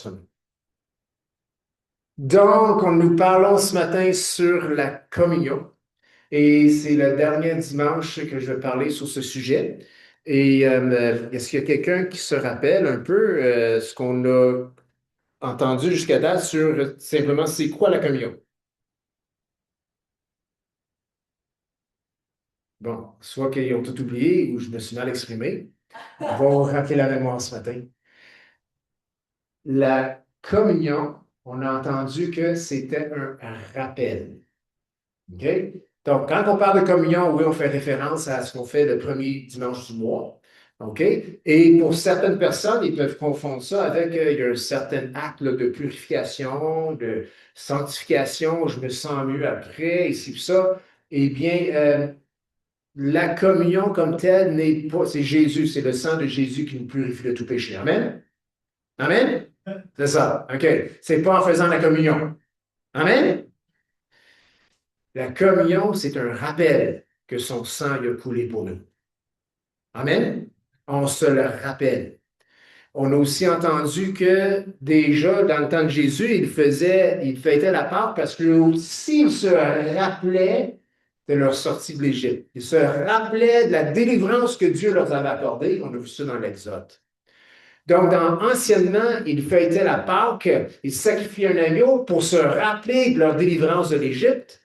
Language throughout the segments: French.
semaine. Donc, nous parlons ce matin sur la communion et c'est le dernier dimanche que je vais parler sur ce sujet. Et est-ce qu'il y a quelqu'un qui se rappelle un peu ce qu'on a entendu jusqu'à date sur simplement c'est quoi la communion? Bon, soit qu'ils ont tout oublié ou je me suis mal exprimé. On va vous rappeler la mémoire ce matin. La communion, on a entendu que c'était un rappel. OK? Donc, quand on parle de communion, oui, on fait référence à ce qu'on fait le premier dimanche du mois. OK? Et pour certaines personnes, ils peuvent confondre ça avec il y a un certain acte là, de purification, de sanctification, je me sens mieux après, ici, puis ça. Eh bien, la communion comme telle n'est pas, c'est Jésus, c'est le sang de Jésus qui nous purifie de tout péché. Amen? Amen? C'est ça. OK. C'est pas en faisant la communion. Amen? La communion, c'est un rappel que son sang a coulé pour nous. Amen? On se le rappelle. On a aussi entendu que déjà, dans le temps de Jésus, il fêtait la Pâque parce que aussi, ils se rappelaient de leur sortie de l'Égypte. Ils se rappelaient de la délivrance que Dieu leur avait accordée. On a vu ça dans l'Exode. Donc, anciennement, ils fêtaient la Pâque, ils sacrifiaient un agneau pour se rappeler de leur délivrance de l'Égypte,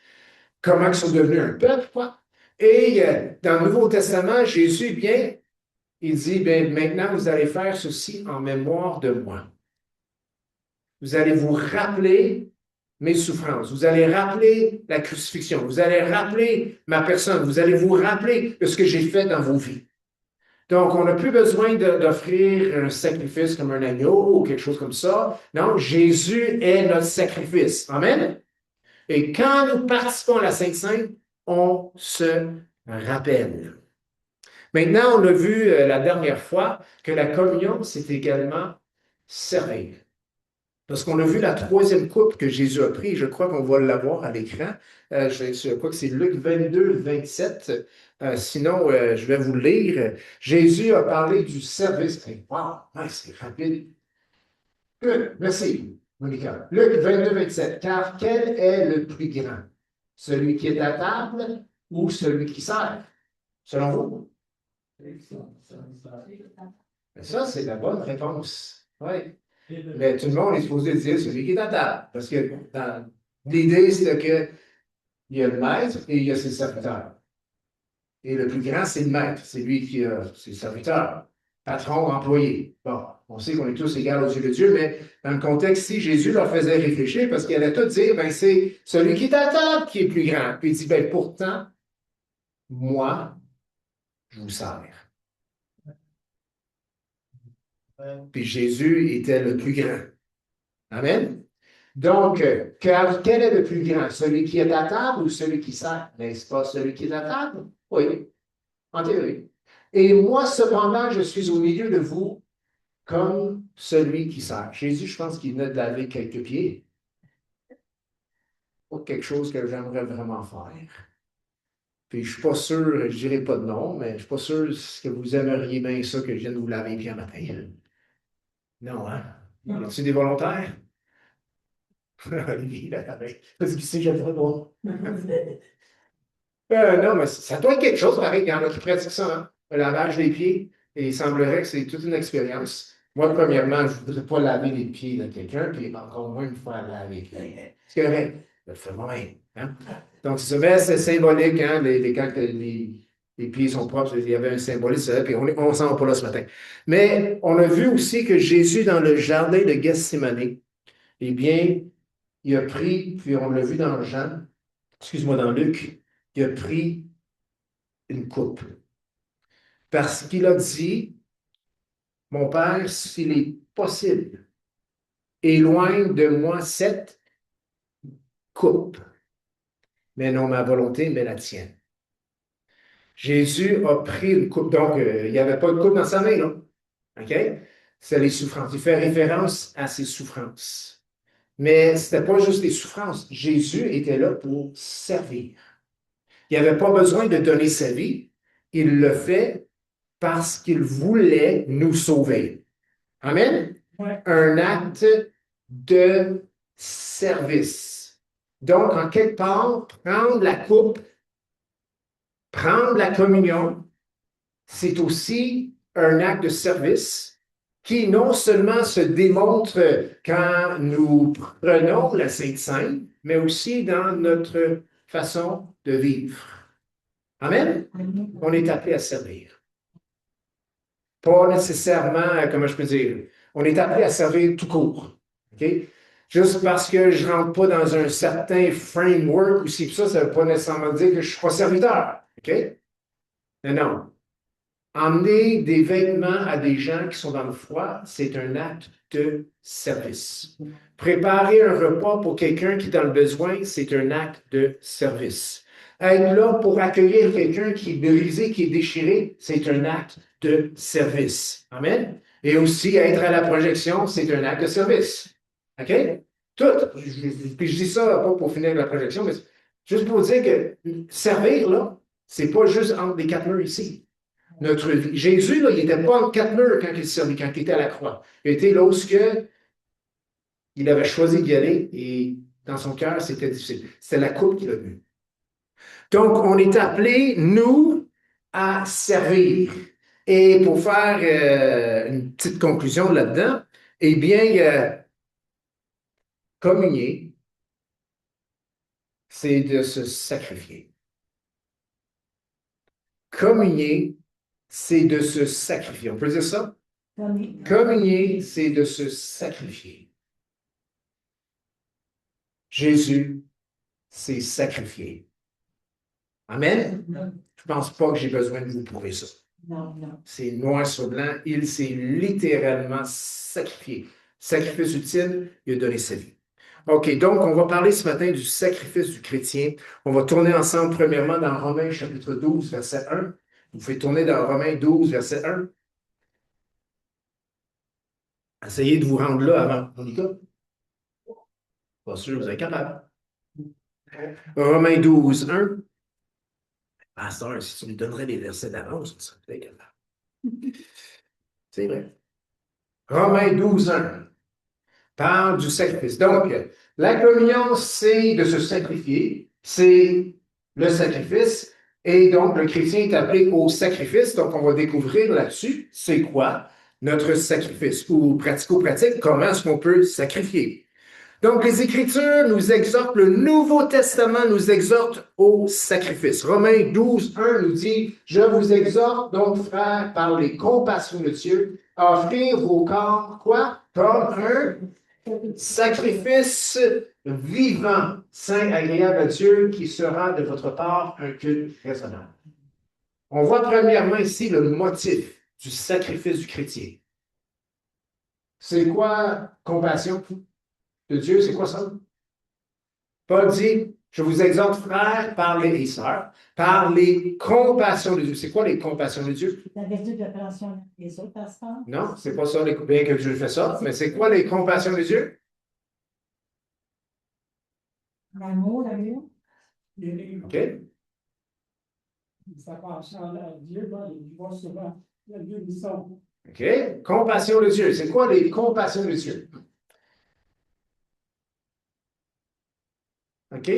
comment ils sont devenus un peuple, quoi. Et dans le Nouveau Testament, Jésus, bien, il dit, bien, maintenant, vous allez faire ceci en mémoire de moi. Vous allez vous rappeler mes souffrances. Vous allez rappeler la crucifixion. Vous allez rappeler ma personne. Vous allez vous rappeler de ce que j'ai fait dans vos vies. Donc, on n'a plus besoin d'offrir un sacrifice comme un agneau ou quelque chose comme ça. Non, Jésus est notre sacrifice. Amen. Et quand nous participons à la Sainte-Sainte, on se rappelle. Maintenant, on a vu la dernière fois que la communion, c'est également servir. Parce qu'on a vu la troisième coupe que Jésus a pris, je crois qu'on va l'avoir à l'écran. Je crois que c'est Luc 22, 27. Sinon, je vais vous le lire. Jésus a parlé du service. Wow, c'est rapide. Good, merci, Monica. Luc 22, 27. Car quel est le plus grand? Celui qui est à table ou celui qui sert? Selon vous? Ça, c'est la bonne réponse. Oui. Mais tout le monde est supposé dire celui qui est à table. Parce que l'idée, c'est qu'il y a le maître et il y a ses serviteurs. Et le plus grand, c'est le maître. C'est lui qui a ses serviteurs. Patron, employé. Bon, on sait qu'on est tous égaux aux yeux de Dieu, mais dans le contexte ici, Jésus leur faisait réfléchir parce qu'il allait tout dire, ben, c'est celui qui est à table qui est plus grand. Puis il dit, ben, pourtant, moi, je vous sers. Puis Jésus était le plus grand. Amen. Donc, quel est le plus grand? Celui qui est à table ou celui qui sert? N'est-ce pas celui qui est à table? Oui, en théorie. Et moi, cependant, je suis au milieu de vous comme celui qui sert. Jésus, je pense qu'il venait de laver quelques pieds. Pas quelque chose que j'aimerais vraiment faire. Puis je suis pas sûr, je dirais pas de nom, mais je suis pas sûr que vous aimeriez bien ça que je vienne vous laver les pieds un matin. Non, hein? Y a des volontaires? Olivier, là, parce qu'il sait que j'aimerais pas. Non, mais ça doit être quelque chose, pareil. Il y en a qui pratiquent ça, hein? Le lavage des pieds. Et il semblerait que c'est toute une expérience. Moi, premièrement, je ne voudrais pas laver les pieds de quelqu'un, puis encore moins me faire laver les pieds. C'est correct. Je le fais moi-même. Hein? Donc, c'est symbolique, hein? Quand les pieds sont propres, il y avait un symbolisme, puis on ne s'en va pas là ce matin. Mais on a vu aussi que Jésus, dans le jardin de Gethsémane, eh bien, il a pris, puis on l'a vu dans Jean, excuse-moi, dans Luc, il a pris une coupe. Parce qu'il a dit, mon Père, s'il est possible, éloigne de moi cette coupe, mais non ma volonté, mais la tienne. Jésus a pris une coupe, donc il n'y avait pas de coupe dans sa main, non? OK? C'est les souffrances. Il fait référence à ses souffrances. Mais ce n'était pas juste les souffrances. Jésus était là pour servir. Il n'avait pas besoin de donner sa vie. Il le fait parce qu'il voulait nous sauver. Amen? un acte de service. Donc, en quelque part, prendre la coupe, prendre la communion, c'est aussi un acte de service qui non seulement se démontre quand nous prenons la Sainte Seine, mais aussi dans notre façon de vivre. Amen? On est appelé à servir. Pas nécessairement, comment je peux dire, on est appelé à servir tout court. OK? Juste parce que je ne rentre pas dans un certain framework ou si ça ne veut pas nécessairement dire que je ne suis pas serviteur. OK? Mais non. Emmener des vêtements à des gens qui sont dans le froid, c'est un acte de service. Préparer un repas pour quelqu'un qui est dans le besoin, c'est un acte de service. Être là pour accueillir quelqu'un qui est brisé, qui est déchiré, c'est un acte de service. Amen. Et aussi, être à la projection, c'est un acte de service. OK? Tout. Puis je dis ça pas pour finir la projection, mais juste pour dire que servir, là, c'est pas juste entre les quatre murs ici. Notre vie. Jésus, là, il n'était pas en quatre murs quand il servait, quand il était à la croix. Il était lorsque il avait choisi d'y aller et dans son cœur, c'était difficile. C'était la coupe qu'il a vue. Donc, on est appelés, nous, à servir. Et pour faire une petite conclusion là-dedans, eh bien, communier, c'est de se sacrifier. Communier, c'est de se sacrifier. On peut dire ça? Communier, c'est de se sacrifier. Jésus s'est sacrifié. Amen? Je ne pense pas que j'ai besoin de vous prouver ça. Non, non. C'est noir sur blanc. Il s'est littéralement sacrifié. Sacrifice ultime, il a donné sa vie. OK, donc on va parler ce matin du sacrifice du chrétien. On va tourner ensemble premièrement dans Romains chapitre 12, verset 1. Vous pouvez tourner dans Romains 12, verset 1. Essayez de vous rendre là avant. On y va? Pas sûr, vous êtes capable. Romains 12, 1. Pasteur, si tu nous donnerais les versets d'avance, on serait peut-être capable. C'est vrai. Romains 12, 1 parle du sacrifice. Donc, la communion, c'est de se sacrifier. C'est le sacrifice. Et donc, le chrétien est appelé au sacrifice. Donc, on va découvrir là-dessus, c'est quoi notre sacrifice ou pratico-pratique, comment est-ce qu'on peut sacrifier. Donc, les Écritures nous exhortent, le Nouveau Testament nous exhorte au sacrifice. Romains 12, 1 nous dit, « Je vous exhorte donc, frères, par les compassions de Dieu, à offrir vos corps, quoi? Comme un sacrifice vivant, saint, agréable à Dieu, qui sera de votre part un culte raisonnable. » On voit premièrement ici le motif du sacrifice du chrétien. C'est quoi compassion de Dieu? C'est quoi ça? Paul dit, je vous exhorte, frères, par les sœurs, par les compassions de Dieu. C'est quoi les compassions de Dieu? La vertu de l'appellation des autres, pasteur? Non, c'est pas ça, bien que Dieu fait ça, mais c'est quoi les compassions de Dieu? L'amour. OK. Ça passe à Dieu, il voit souvent la guérison. OK. Compassion de Dieu. C'est quoi les compassions de Dieu? OK?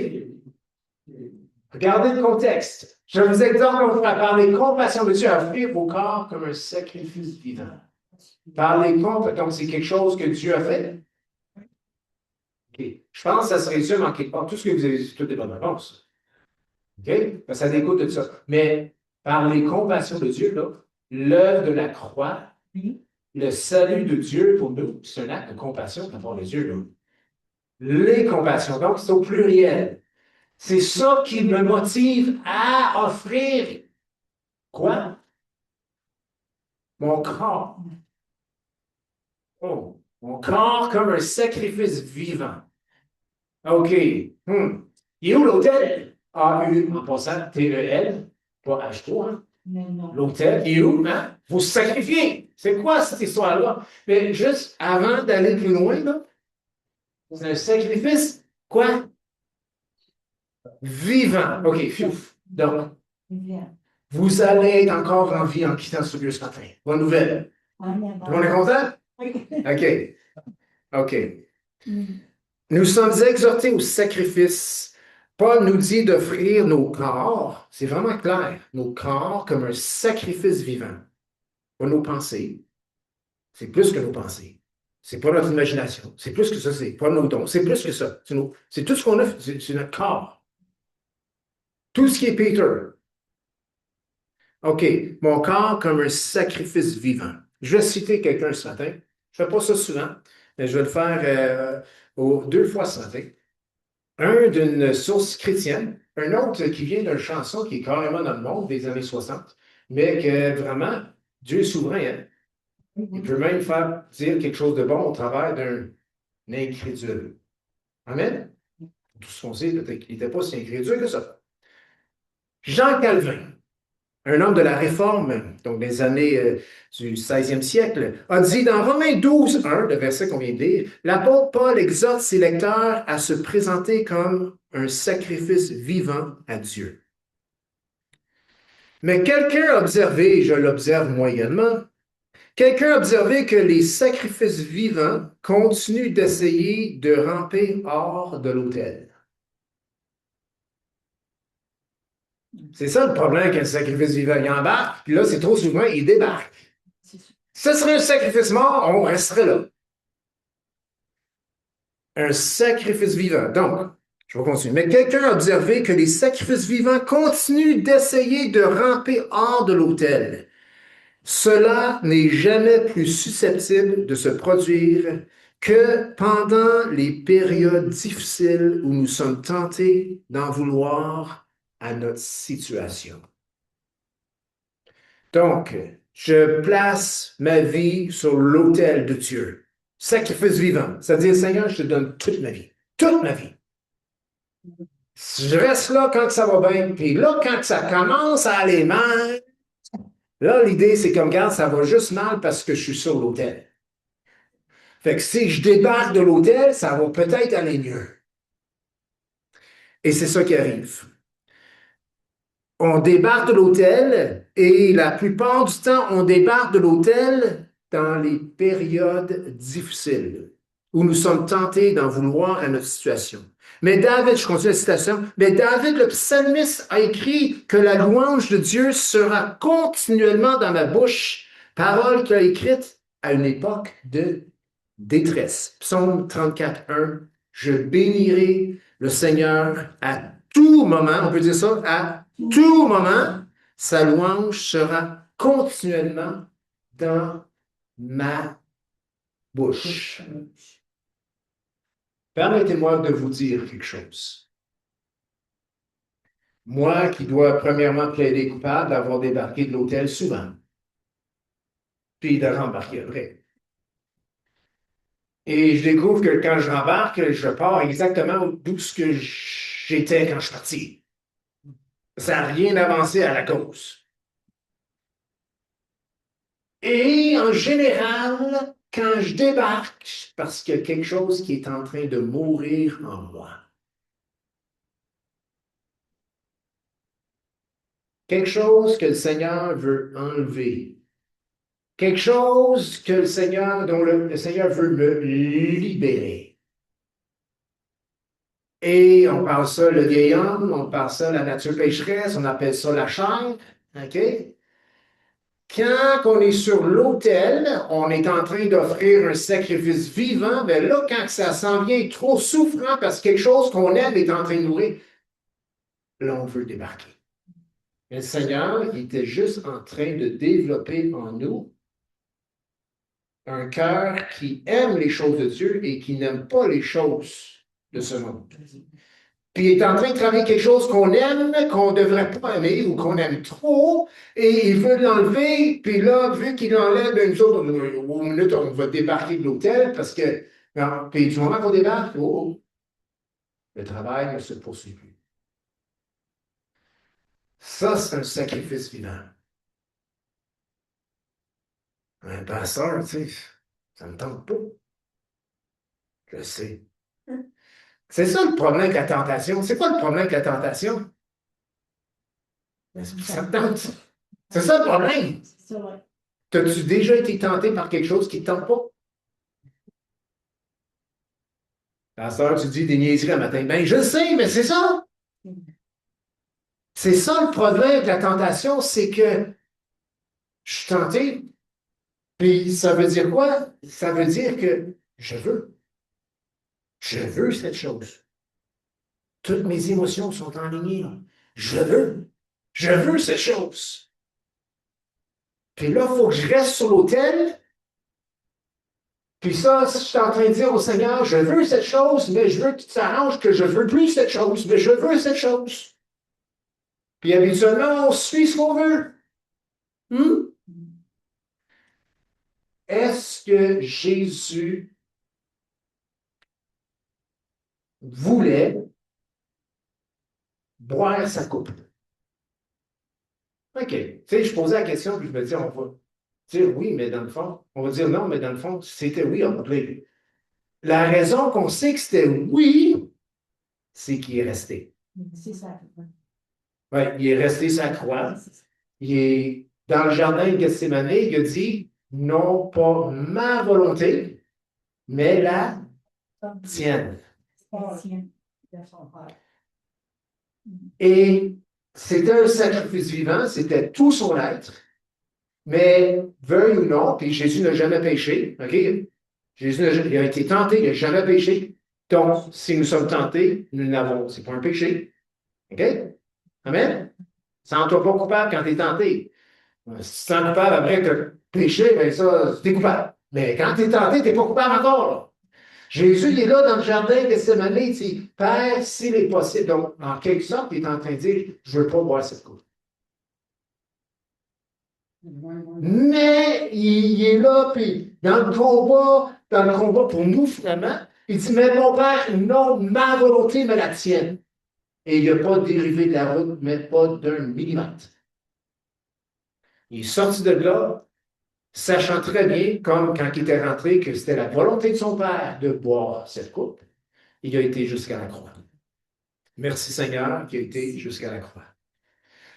Regardez le contexte. Je vous exhorte par les compassions de Dieu à offrir vos corps comme un sacrifice vivant. Par les compassions, donc c'est quelque chose que Dieu a fait. OK. Je pense que ça se résume en quelque part. Tout ce que vous avez dit, toutes les bonnes réponses. OK? Ça découle de ça. Mais par les compassions de Dieu, là, l'œuvre de la croix, le salut de Dieu pour nous, c'est un acte de compassion par les Dieu. Là. Les compassions, donc c'est au pluriel. C'est ça qui me motive à offrir quoi? Mon corps. Oh, mon corps comme un sacrifice vivant. OK. Il est où l'autel? A-U, en passant, T-E-L, pas H-3. Hein? L'autel, il est où? Hein? Vous sacrifiez. C'est quoi cette histoire-là? Mais juste avant d'aller plus loin, là, c'est un sacrifice, quoi? Vivant. OK, fiouf. Donc, vous allez être encore en vie en quittant ce lieu ce matin. Bonne nouvelle. Tout le monde est content? Oui. OK. OK. Mm. Nous sommes exhortés au sacrifice. Paul nous dit d'offrir nos corps, c'est vraiment clair, nos corps comme un sacrifice vivant. Pas nos pensées. C'est plus que nos pensées. C'est pas notre imagination. C'est plus que ça. C'est pas nos dons. C'est plus que ça. C'est tout ce qu'on a. C'est notre corps. Tout ce qui est Peter. OK. Mon corps comme un sacrifice vivant. Je vais citer quelqu'un ce matin. Je ne fais pas ça souvent, mais je vais le faire 2 fois ce matin. Un d'une source chrétienne, un autre qui vient d'une chanson qui est carrément dans le monde des années 60, mais que vraiment, Dieu est souverain. Hein? Il peut même faire dire quelque chose de bon au travers d'un incrédule. Amen? Tout ce qu'on sait, peut-être qu'il n'était pas si incrédule que ça. Jean Calvin, un homme de la Réforme, donc des années du 16e siècle, a dit dans Romains 12, 1, le verset qu'on vient de lire, l'apôtre Paul exhorte ses lecteurs à se présenter comme un sacrifice vivant à Dieu. Mais quelqu'un a observé, je l'observe moyennement, quelqu'un a observé que les sacrifices vivants continuent d'essayer de ramper hors de l'autel. C'est ça le problème avec un sacrifice vivant. Il embarque, puis là, c'est trop souvent, il débarque. Ce serait un sacrifice mort, on resterait là. Un sacrifice vivant. Donc, je vais continuer. Mais quelqu'un a observé que les sacrifices vivants continuent d'essayer de ramper hors de l'autel. Cela n'est jamais plus susceptible de se produire que pendant les périodes difficiles où nous sommes tentés d'en vouloir à notre situation. Donc, je place ma vie sur l'autel de Dieu. Sacrifice vivant. C'est-à-dire, Seigneur, je te donne toute ma vie. Toute ma vie. Je reste là quand ça va bien. Puis là, quand ça commence à aller mal, là, l'idée, c'est comme, regarde, ça va juste mal parce que je suis sur l'autel. Fait que si je débarque de l'autel, ça va peut-être aller mieux. Et c'est ça qui arrive. On débarque de l'autel et la plupart du temps, on débarque de l'autel dans les périodes difficiles où nous sommes tentés d'en vouloir à notre situation. Mais David, je continue la citation, mais David, le psalmiste, a écrit que la louange de Dieu sera continuellement dans ma bouche, parole qu'il a écrite à une époque de détresse. Psaume 34, 1. Je bénirai le Seigneur à tout moment, on peut dire ça, à tout moment, sa louange sera continuellement dans ma bouche. Permettez-moi de vous dire quelque chose. Moi qui dois premièrement plaider coupable d'avoir débarqué de l'hôtel souvent, puis de rembarquer après. Et je découvre que quand je rembarque, je pars exactement d'où ce que j'étais quand je suis parti. Ça n'a rien avancé à la cause. Et en général, quand je débarque, c'est parce qu'il y a quelque chose qui est en train de mourir en moi. Quelque chose que le Seigneur veut enlever. Quelque chose que le Seigneur, dont le Seigneur veut me libérer. Et on parle ça le vieil homme, on parle ça la nature pécheresse, on appelle ça la chair. OK? Quand on est sur l'autel, on est en train d'offrir un sacrifice vivant, mais là, quand ça s'en vient trop souffrant parce que quelque chose qu'on aime est en train de mourir, là, on veut débarquer. Mais le Seigneur, il était juste en train de développer en nous un cœur qui aime les choses de Dieu et qui n'aime pas les choses de ce monde. Puis il est en train de travailler quelque chose qu'on aime, qu'on ne devrait pas aimer ou qu'on aime trop, et il veut l'enlever, puis là, vu qu'il l'enlève, ben, nous autres, au minute, on va débarquer de l'hôtel parce que, non, puis du moment qu'on débarque, le travail ne se poursuit plus. Ça, c'est un sacrifice vivant. Un pasteur, tu sais, ça ne me tente pas. Je sais. C'est ça le problème avec la tentation. C'est quoi le problème avec la tentation? Ça te tente. C'est ça le problème. C'est ça, ouais. T'as-tu déjà été tenté par quelque chose qui ne te tente pas? Pasteur, tu dis des niaiseries le matin. Ben, je le sais, mais c'est ça. C'est ça le problème de la tentation, c'est que je suis tenté. Puis ça veut dire quoi? Ça veut dire que je veux. Je veux cette chose. Toutes mes émotions sont enlignées. Je veux. Je veux cette chose. Puis là, il faut que je reste sur l'autel. Puis ça, je suis en train de dire au Seigneur, je veux cette chose, mais je veux que tu t'arranges que je veux plus cette chose, mais je veux cette chose. Puis habituellement, on suit ce qu'on veut. Est-ce que Jésus voulait boire sa coupe? OK. Tu sais, je posais la question, puis je me dis, on va dire oui, mais dans le fond, on va dire non, mais dans le fond, c'était oui, on va dire. La raison qu'on sait que c'était oui, c'est qu'il est resté. C'est ça. Oui, il est resté sa croix. Il est dans le jardin de Gethsémane, il a dit, non pas ma volonté, mais la tienne. Et c'était un sacrifice vivant, c'était tout son être. Mais, veuille ou non, puis Jésus n'a jamais péché, OK? Jésus il a été tenté, il n'a jamais péché. Donc, si nous sommes tentés, nous n'avons, c'est pas un péché. OK? Amen? Sens-toi pas coupable quand tu es tenté. Si tu te sens coupable après que tu as péché, bien ça, tu es coupable. Mais quand tu es tenté, tu n'es pas coupable encore, là. Jésus, il est là dans le jardin de Gethsémane, il dit, Père, s'il est possible. Donc, en quelque sorte, il est en train de dire, je ne veux pas boire cette coupe. Mais il est là, puis dans le combat pour nous, finalement, il dit, mais mon Père, non, ma volonté, mais la tienne. Et il n'a pas dérivé de la route, mais pas d'un millimètre. Il est sorti de là, sachant très bien, comme quand il était rentré, que c'était la volonté de son Père de boire cette coupe. Il a été jusqu'à la croix. Merci Seigneur, qui a été jusqu'à la croix.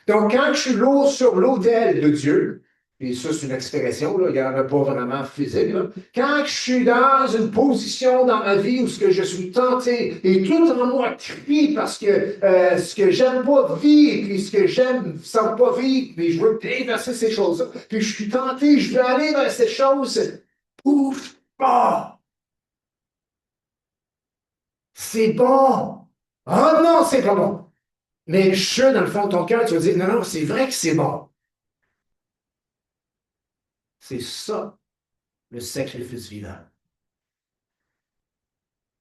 Donc, quand je suis lourd sur l'autel de Dieu, et ça, c'est une expression, là, il n'y en a pas vraiment physique, là. Quand je suis dans une position dans ma vie où ce que je suis tenté et tout en moi crie parce que ce que j'aime pas vivre, puis ce que j'aime sans pas vivre, puis je veux inverser ces choses-là, puis je suis tenté, je veux aller vers ces choses, ouf, pas! C'est bon! Oh non, c'est pas bon! Mais je suis dans le fond de ton cœur, tu vas dire, non, non, c'est vrai que c'est bon. C'est ça, le sacrifice vivant.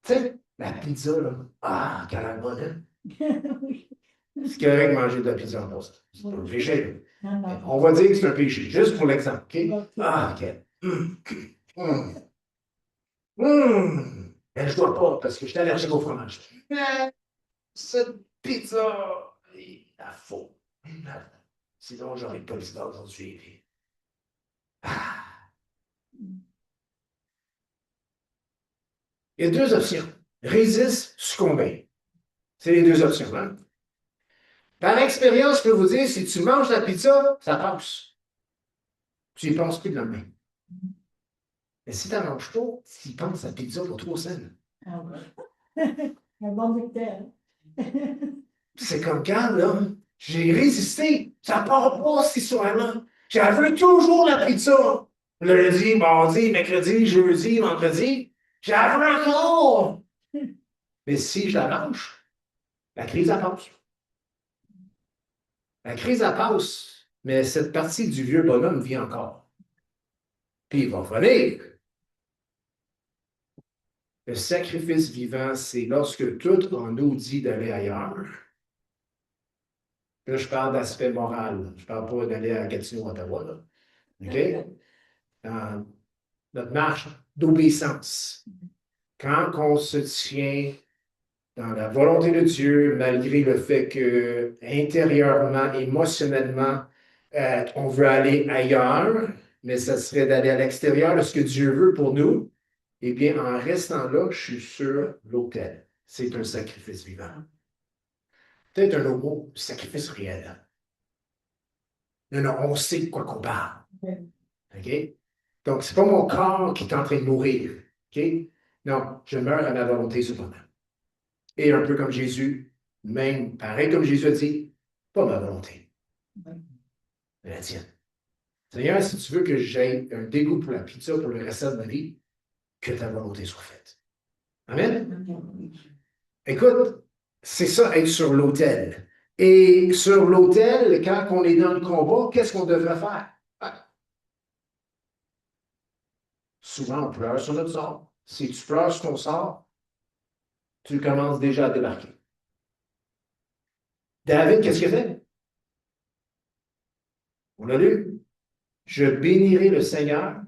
Tu sais, la pizza, là, ah, quelle est bonne, hein? C'est correct de manger de la pizza en poste. C'est pas un péché. On va dire que c'est un péché, juste pour l'exemple, OK? Ah, OK. Mais je dois pas, parce que je suis allergique au fromage. Mais cette pizza, il la faut. Sinon, j'aurais pas le sida aujourd'hui. Ah. Il y a deux options. Résiste, succomber. C'est les deux options. Hein? Par expérience, je peux vous dire, si tu manges la pizza, ça passe. Tu n'y penses plus le lendemain. Mais si tu n'en manges pas, tu y penses à la pizza pour 3 semaines. Ah ouais. Un bon victoire. C'est comme quand, là, j'ai résisté. Ça ne part pas, cette histoire-là. J'avais toujours la pizza. Lundi, mardi, mercredi, jeudi, vendredi. J'avais encore. Mais si je la mange, la crise, elle passe. La crise, elle passe. Mais cette partie du vieux bonhomme vit encore. Puis il va revenir. Le sacrifice vivant, c'est lorsque tout en nous dit d'aller ailleurs. Là, je parle d'aspect moral. Je ne parle pas d'aller à Gatineau, Ottawa. Là. OK? Dans notre marche d'obéissance. Quand on se tient dans la volonté de Dieu, malgré le fait que intérieurement, émotionnellement, on veut aller ailleurs, mais ça serait d'aller à l'extérieur de ce que Dieu veut pour nous, eh bien, en restant là, je suis sur l'autel. C'est un sacrifice vivant. Peut-être un autre mot, sacrifice réel. Non, non, on sait de quoi qu'on parle. OK? Donc, c'est pas mon corps qui est en train de mourir. OK? Non, je meurs à ma volonté cependant. Et un peu comme Jésus, même pareil comme Jésus a dit, pas ma volonté, mais la tienne. Seigneur, si tu veux que j'aie un dégoût pour la pizza pour le restant de ma vie, que ta volonté soit faite. Amen? Écoute, c'est ça, être sur l'autel. Et sur l'autel, quand on est dans le combat, qu'est-ce qu'on devrait faire? Ah, souvent, on pleure sur notre sort. Si tu pleures sur ton sort, tu commences déjà à débarquer. David, qu'est-ce qu'il fait? On l'a lu. Je bénirai le Seigneur.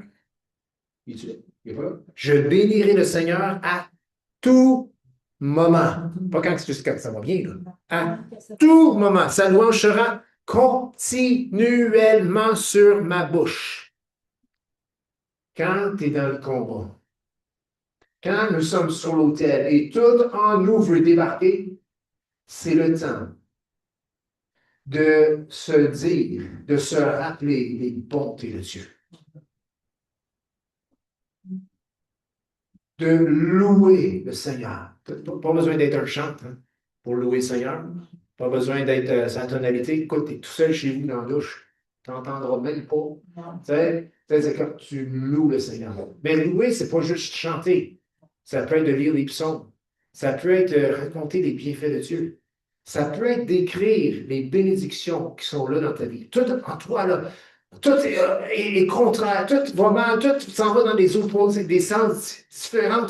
Il est pas là? Je bénirai le Seigneur à tout moment. Pas quand ça va bien, là. À tout moment. Sa louange sera continuellement sur ma bouche. Quand tu es dans le combat, quand nous sommes sur l'autel et tout en nous veut débarquer, c'est le temps de se dire, de se rappeler les bontés de Dieu. De louer le Seigneur. Pas besoin d'être un chant pour louer le Seigneur. Pas besoin d'être sa tonalité. Écoute, tu es tout seul chez vous dans la douche. Tu n'entendras même pas. Tu sais, c'est quand tu loues le Seigneur. Mais louer, c'est pas juste chanter. Ça peut être de lire les psaumes. Ça peut être de raconter les bienfaits de Dieu. Ça peut être d'écrire les bénédictions qui sont là dans ta vie. Tout en toi, là. Tout est contraire, tout va mal, tout s'en va dans des opposés, des sens différents.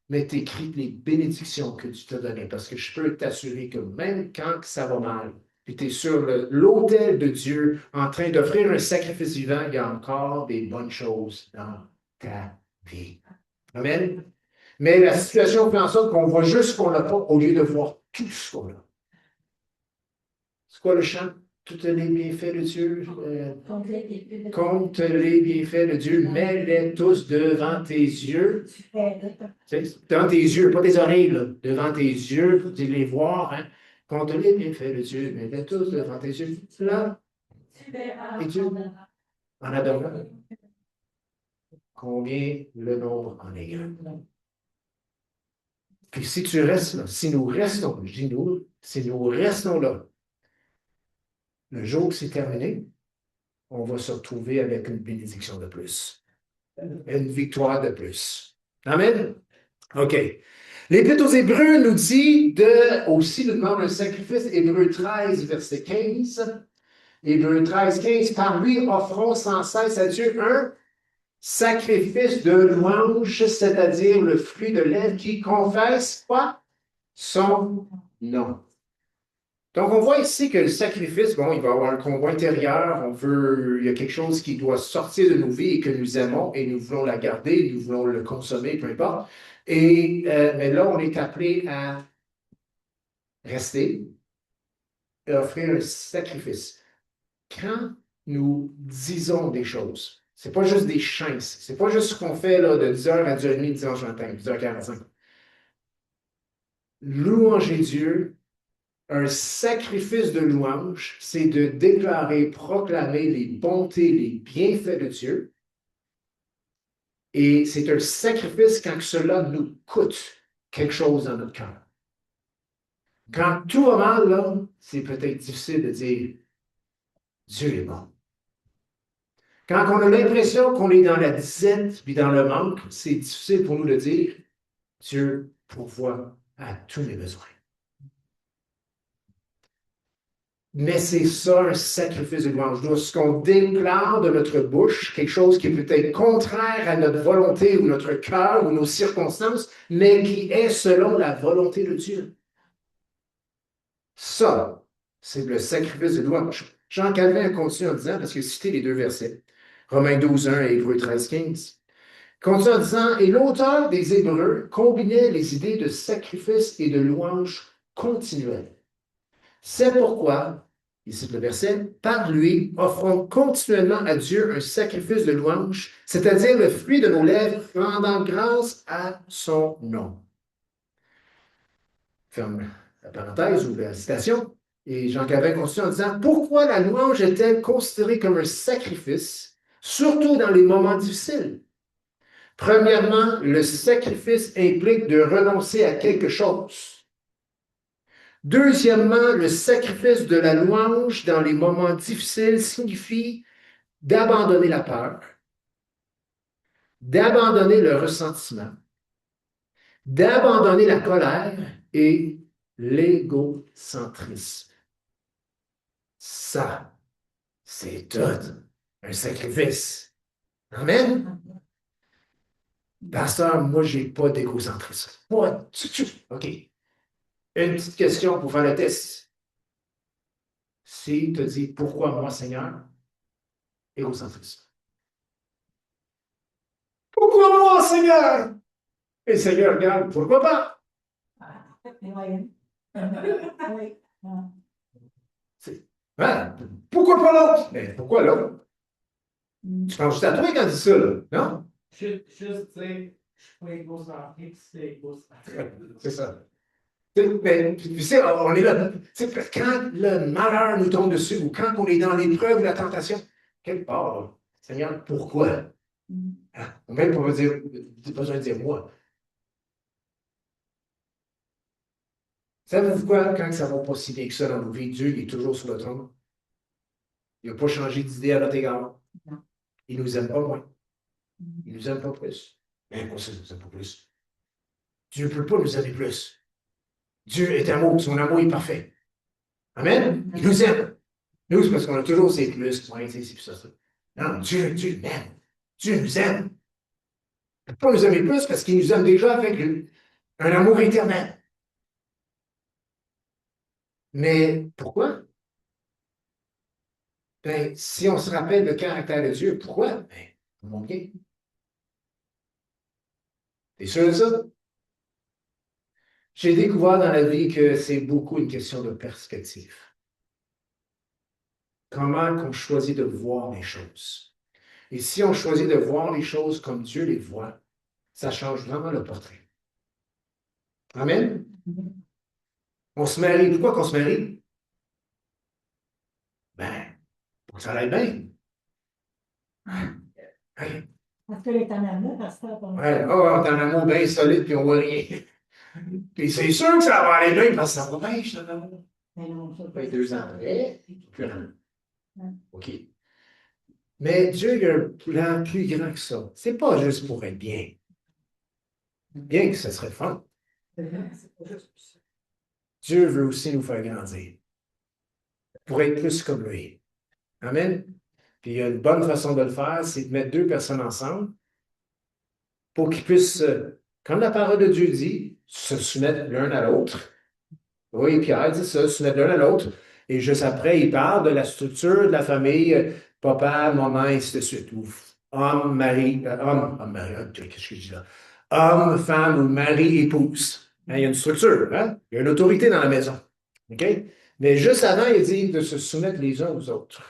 Mais tu écris les bénédictions que tu t'as données. Parce que je peux t'assurer que même quand ça va mal, puis tu es sur l'autel de Dieu en train d'offrir un sacrifice vivant, il y a encore des bonnes choses dans ta vie. Amen. Mais la situation fait en sorte qu'on voit juste ce qu'on n'a pas au lieu de voir tout ce qu'on a. C'est quoi le chant? Toutes les bienfaits de Dieu. Compte les bienfaits de Dieu, mets-les tous devant tes yeux. Devant tes yeux, pas tes oreilles, là. Devant tes yeux, pour les voir. Hein. Compte les bienfaits de Dieu, mets-les tous devant tes yeux. Là, et Dieu, en adorant. Combien le nombre en est grand. Puis si tu restes là, si nous restons, je dis nous, si nous restons là, le jour que c'est terminé, on va se retrouver avec une bénédiction de plus, une victoire de plus. Amen? OK. L'Épître aux Hébreux nous dit aussi nous demande un sacrifice, Hébreux 13, verset 15. Hébreux 13, 15, par lui offrons sans cesse à Dieu un sacrifice de louange, c'est-à-dire le fruit de lèvres qui confesse quoi? Son nom. Donc, on voit ici que le sacrifice, bon, il va y avoir un combat intérieur, il y a quelque chose qui doit sortir de nos vies et que nous aimons et nous voulons la garder, nous voulons le consommer, peu importe. Mais là, on est appelé à rester et offrir un sacrifice. Quand nous disons des choses, c'est pas juste des chants, c'est pas juste ce qu'on fait là, de 10h à 10h30 dimanche matin, 10h45. Louanger Dieu, un sacrifice de louange, c'est de déclarer, proclamer les bontés, les bienfaits de Dieu. Et c'est un sacrifice quand cela nous coûte quelque chose dans notre cœur. Quand tout va mal, là, c'est peut-être difficile de dire Dieu est bon. Quand on a l'impression qu'on est dans la disette puis dans le manque, c'est difficile pour nous de dire Dieu pourvoit à tous mes besoins. Mais c'est ça un sacrifice de louange. Ce qu'on déclare de notre bouche, quelque chose qui est peut-être contraire à notre volonté ou notre cœur ou nos circonstances, mais qui est selon la volonté de Dieu. Ça, c'est le sacrifice de louange. Jean Calvin continue en disant, parce qu'il a cité les deux versets, Romains 12, 1 et Hébreux 13, 15. Continue en disant, et l'auteur des Hébreux combinait les idées de sacrifice et de louange continuelle. C'est pourquoi, ici le verset, par lui, offrons continuellement à Dieu un sacrifice de louange, c'est-à-dire le fruit de nos lèvres, rendant grâce à son nom. Ferme la parenthèse ou la citation. Et Jean Calvin continue en disant, pourquoi la louange est-elle considérée comme un sacrifice, surtout dans les moments difficiles? Premièrement, le sacrifice implique de renoncer à quelque chose. Deuxièmement, le sacrifice de la louange dans les moments difficiles signifie d'abandonner la peur, d'abandonner le ressentiment, d'abandonner la colère et l'égocentrisme. Ça, c'est tout un sacrifice. Amen? Pasteur, moi, je n'ai pas d'égocentrisme. Pas du tout. OK. Une petite question pour faire le test. S'il te dit pourquoi moi, Seigneur? Égocentrisme. Pourquoi moi, Seigneur? Et le Seigneur regarde, pourquoi pas? Oui. Oui. Hein? Pourquoi pas l'autre? Mais pourquoi l'autre? Tu penses juste à toi quand tu dis ça, là, non? Juste dire, je suis pas égocentrique, c'est égocentrique. C'est ça. Mais, tu sais, on est là. Quand le malheur nous tombe dessus ou quand on est dans l'épreuve ou la tentation, quelque part, là, Seigneur, pourquoi? Hein? Même pas besoin de dire moi. Savez-vous quoi? Quand ça ne va pas si bien que ça dans nos vies, Dieu il est toujours sur le trône. Il n'a pas changé d'idée à notre égard. Non. Il ne nous aime pas moins. Il ne nous aime pas plus. Mais pourquoi ça, il nous aime pas plus? Dieu ne peut pas nous aimer plus. Dieu est amour, son amour est parfait. Amen? Il nous aime. Nous, c'est parce qu'on a toujours ces plus, moins, c'est ça. Non, Dieu m'aime. Dieu nous aime. Il ne peut pas nous aimer plus parce qu'il nous aime déjà avec un amour éternel. Mais pourquoi? Ben, si on se rappelle le caractère de Dieu, pourquoi? Ben, pour mon bien. T'es sûr de ça? J'ai découvert dans la vie que c'est beaucoup une question de perspective. Comment qu'on choisit de voir les choses. Et si on choisit de voir les choses comme Dieu les voit, ça change vraiment le portrait. Amen? On se marie. Pourquoi qu'on se marie? Ben, pour que ça aille bien. Hein? Parce qu'elle est en amour, parce que Ouais, on est en amour bien solide, puis on voit rien. Puis c'est sûr que ça va aller bien, parce que ça va bien, je suis en amour. Mais non, ça Ben, 2 ans après, plus rien. Ouais. OK. Mais Dieu a un plan plus grand que ça. C'est pas juste pour être bien. Bien que ce serait fun. Dieu veut aussi nous faire grandir. Pour être plus comme lui. Amen. Puis il y a une bonne façon de le faire, c'est de mettre deux personnes ensemble pour qu'ils puissent, comme la parole de Dieu dit, se soumettre l'un à l'autre. Oui, Pierre dit ça, se soumettre l'un à l'autre. Et juste après, il parle de la structure de la famille, papa, maman, et ainsi de suite. Ou homme, mari, qu'est-ce que je dis là? Homme, femme ou mari, épouse. Hein, il y a une structure, hein? Il y a une autorité dans la maison. OK? Mais juste avant, il dit de se soumettre les uns aux autres.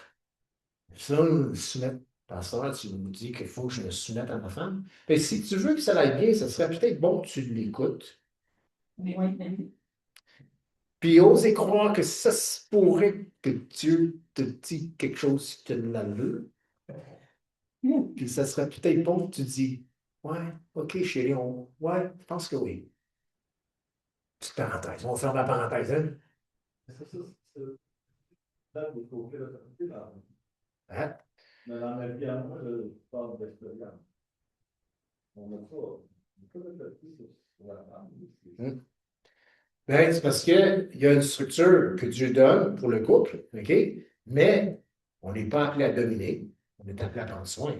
Ça, me soumettre. Pasteur, tu me dis qu'il faut que je me soumette à ma femme. Mais si tu veux que ça aille bien, ça serait peut-être bon que tu l'écoutes. Oui. Puis osez croire que ça se pourrait que Dieu te dise quelque chose qui te l'allure. Puis ça serait peut-être bon que tu dis ouais, OK, chérie, ouais, je pense que oui. Petite parenthèse. On ferme la parenthèse, hein? Hein? Mais dans ma vie, moi, je parle d'expérience. On n'a pas réfléchi sur la femme. Ben, c'est parce qu'il y a une structure que Dieu donne pour le couple, OK? Mais on n'est pas appelé à dominer, on est appelé à prendre soin.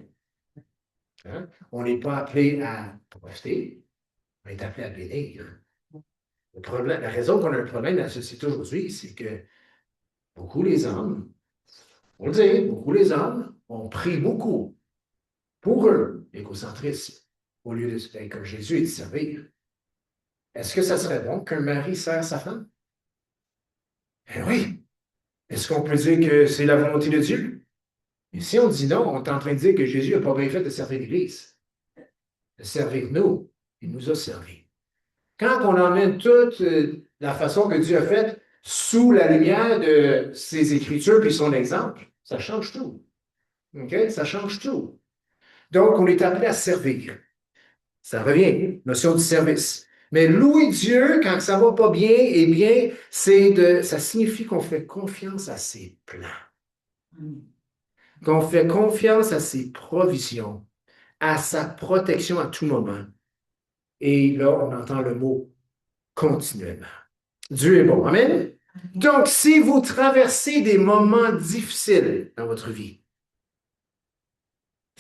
Hein? On n'est pas appelé à profiter, on est appelé à bénir. Le problème, la raison qu'on a un problème dans la société aujourd'hui, c'est que beaucoup les hommes, on le dit, beaucoup les hommes ont pris beaucoup pour eux, l'égocentrisme, au lieu de faire comme Jésus et de servir. Est-ce que ça serait bon qu'un mari sert sa femme? Eh oui. Est-ce qu'on peut dire que c'est la volonté de Dieu? Et si on dit non, on est en train de dire que Jésus n'a pas bien fait de servir l'Église. De servir nous. Il nous a servi. Quand on emmène toute la façon que Dieu a faite sous la lumière de ses Écritures puis son exemple, ça change tout. OK? Ça change tout. Donc, on est appelé à servir. Ça revient, notion du service. Mais louer Dieu quand ça va pas bien, eh bien, ça signifie qu'on fait confiance à ses plans, qu'on fait confiance à ses provisions, à sa protection à tout moment. Et là, on entend le mot continuellement. Dieu est bon. Amen. Donc, si vous traversez des moments difficiles dans votre vie,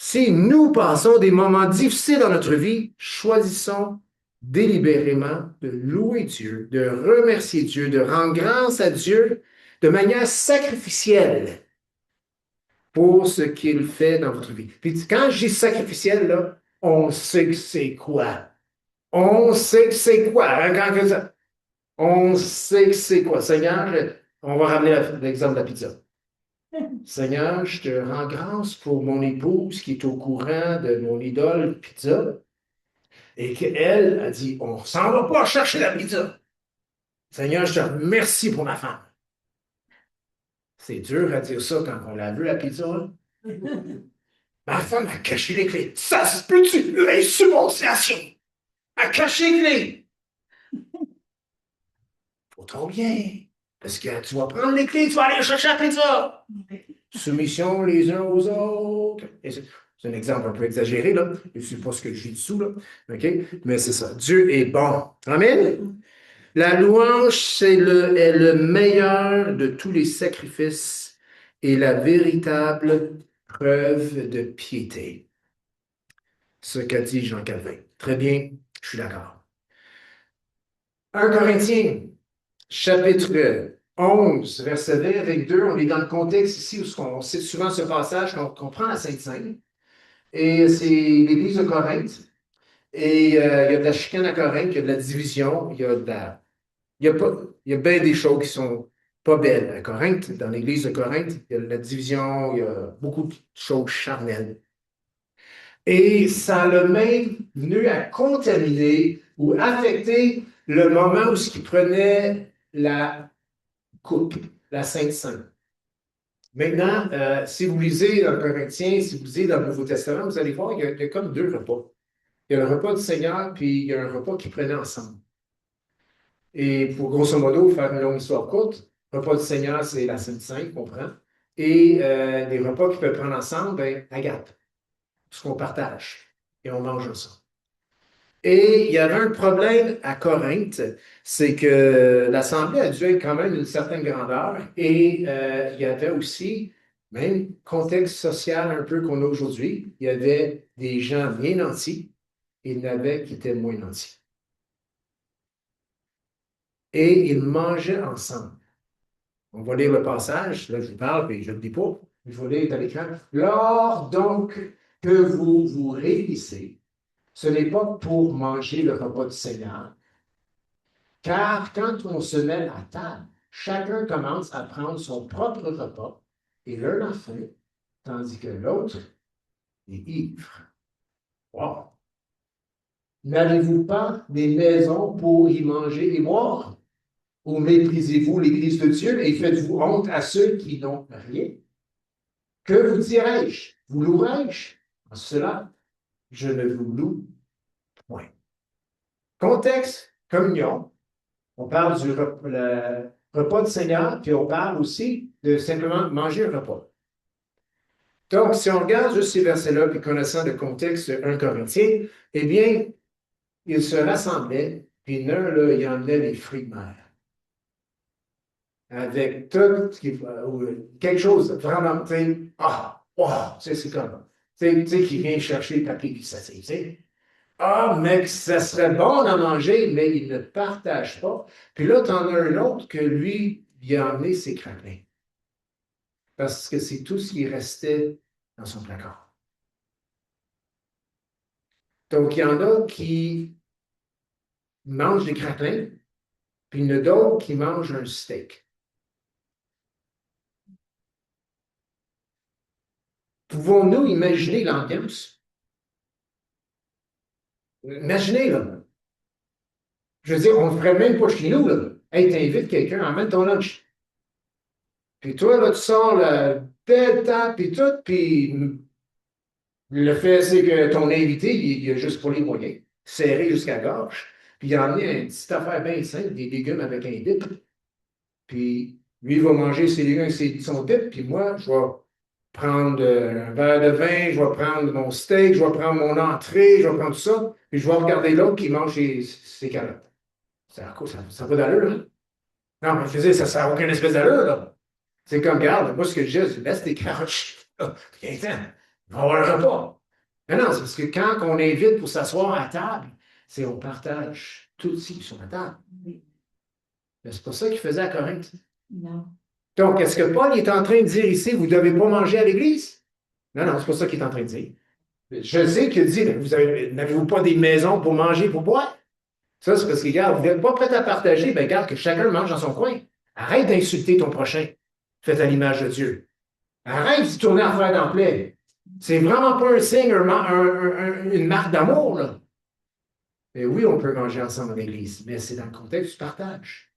si nous passons des moments difficiles dans notre vie, choisissons délibérément de louer Dieu, de remercier Dieu, de rendre grâce à Dieu de manière sacrificielle pour ce qu'il fait dans votre vie. Puis quand je dis sacrificiel, là, on sait que c'est quoi. On sait que c'est quoi. Hein, on sait que c'est quoi. Seigneur, on va ramener l'exemple de la pizza. Seigneur, je te rends grâce pour mon épouse qui est au courant de mon idole pizza et qu'elle a dit, on s'en va pas chercher la pizza. Seigneur, je te remercie pour ma femme. C'est dur à dire ça quand on l'a vu, la pizza. Là. Ma femme a caché les clés. Ça se peut-tu? L'insubordination. A caché les clés. Faut trop bien. Parce que tu vas prendre les clés, tu vas aller chercher la pizza. Soumission les uns aux autres. C'est un exemple un peu exagéré, là. Je ne sais pas ce que j'ai dessous, là. OK? Mais c'est ça. Dieu est bon. Amen? La louange, est le meilleur de tous les sacrifices et la véritable preuve de piété. Ce qu'a dit Jean Calvin. Très bien, je suis d'accord. 1 Corinthiens, chapitre 11, verset 20 avec 2, on est dans le contexte ici où on cite souvent ce passage qu'on prend à Sainte-Sainte. Et c'est l'Église de Corinthe. Et il y a de la chicane à Corinthe, il y a de la division, il y a bien des choses qui sont pas belles à Corinthe. Dans l'Église de Corinthe, il y a de la division, il y a beaucoup de choses charnelles. Et ça l'a même venu à contaminer ou affecter le moment où il prenait la coupe, la Sainte Sainte. Maintenant, si vous lisez dans le Corinthien, si vous lisez dans le Nouveau Testament, vous allez voir qu'il y a comme deux repas. Il y a le repas du Seigneur, puis il y a un repas qu'ils prenaient ensemble. Et pour grosso modo, faire une longue histoire courte, le repas du Seigneur, c'est la Sainte Sainte qu'on prend. Et les repas qu'ils peuvent prendre ensemble, ben, agape, ce qu'on partage. Et on mange ensemble. Et il y avait un problème à Corinthe, c'est que l'Assemblée a dû être quand même d'une certaine grandeur et il y avait aussi, même contexte social un peu qu'on a aujourd'hui, il y avait des gens bien nantis et il y en avait qui étaient moins nantis. Et ils mangeaient ensemble. On va lire le passage, là je vous parle, mais je ne le dis pas, je vais lire à l'écran. Lors donc que vous vous réunissez, ce n'est pas pour manger le repas du Seigneur, car quand on se met à table, chacun commence à prendre son propre repas et l'un a faim, tandis que l'autre est ivre. Wow! N'avez-vous pas des maisons pour y manger et boire? Ou méprisez-vous l'Église de Dieu et faites-vous honte à ceux qui n'ont rien? Que vous dirai-je? Vous louerai-je? En cela, je ne vous loue point. Contexte, communion. On parle du repas du Seigneur, puis on parle aussi de simplement manger un repas. Donc, si on regarde juste ces versets-là, puis connaissant le contexte de 1 Corinthiens, eh bien, ils se rassemblaient, puis l'un, là, il emmenait les fruits de mer. Avec tout ce qui quelque chose vraiment, tu sais, wow, c'est comme, tu sais, qui vient chercher le papier glycétique, tu sais. Ah, mais que ça serait bon d'en manger, mais il ne partage pas. Puis là, tu en as un autre que lui, il a emmené ses craquelins. Parce que c'est tout ce qui restait dans son placard. Donc, il y en a qui mangent des craquelins, puis il y en a d'autres qui mangent un steak. Pouvons-nous imaginer l'ambiance? Imaginez, là. Je veux dire, on ne ferait même pas chez nous, là. Hey, t'invites quelqu'un, emmène ton lunch. Puis toi, là, tu sors la belle table, puis tout, puis le fait, c'est que ton invité, il est juste pour les moyens. serré jusqu'à la gorge. Puis il a emmené une petite affaire bien simple, des légumes avec un dip. Puis lui, il va manger ses légumes avec son dip. Puis moi, je vais prendre un verre de vin, je vais prendre mon steak, je vais prendre mon entrée, je vais prendre tout ça. Puis je vais regarder l'autre qui mange ses carottes. Ça n'a pas d'allure, hein? Non, mais je veux dire, ça n'a aucune espèce d'allure, là. C'est comme, regarde, moi, ce que je dis, c'est laisse tes carottes là. Viens-t'en, on va avoir le repas. Mais non, c'est parce que quand on invite pour s'asseoir à table, c'est on partage tout ici sur la table. Oui. Mais c'est pas ça qu'il faisait à Corinthe. Non. Donc, est-ce que Paul est en train de dire ici, vous ne devez pas manger à l'église? Non, non, c'est pas ça qu'il est en train de dire. Je sais qu'il dit, n'avez-vous pas des maisons pour manger, pour boire? Ça, c'est parce que, regarde, vous n'êtes pas prêt à partager, ben regarde que chacun mange dans son coin. Arrête d'insulter ton prochain. Fait à l'image de Dieu. Arrête de tourner en fer d'emploi. C'est vraiment pas un signe, une marque d'amour, là. Mais oui, on peut manger ensemble à l'église, mais c'est dans le contexte du partage.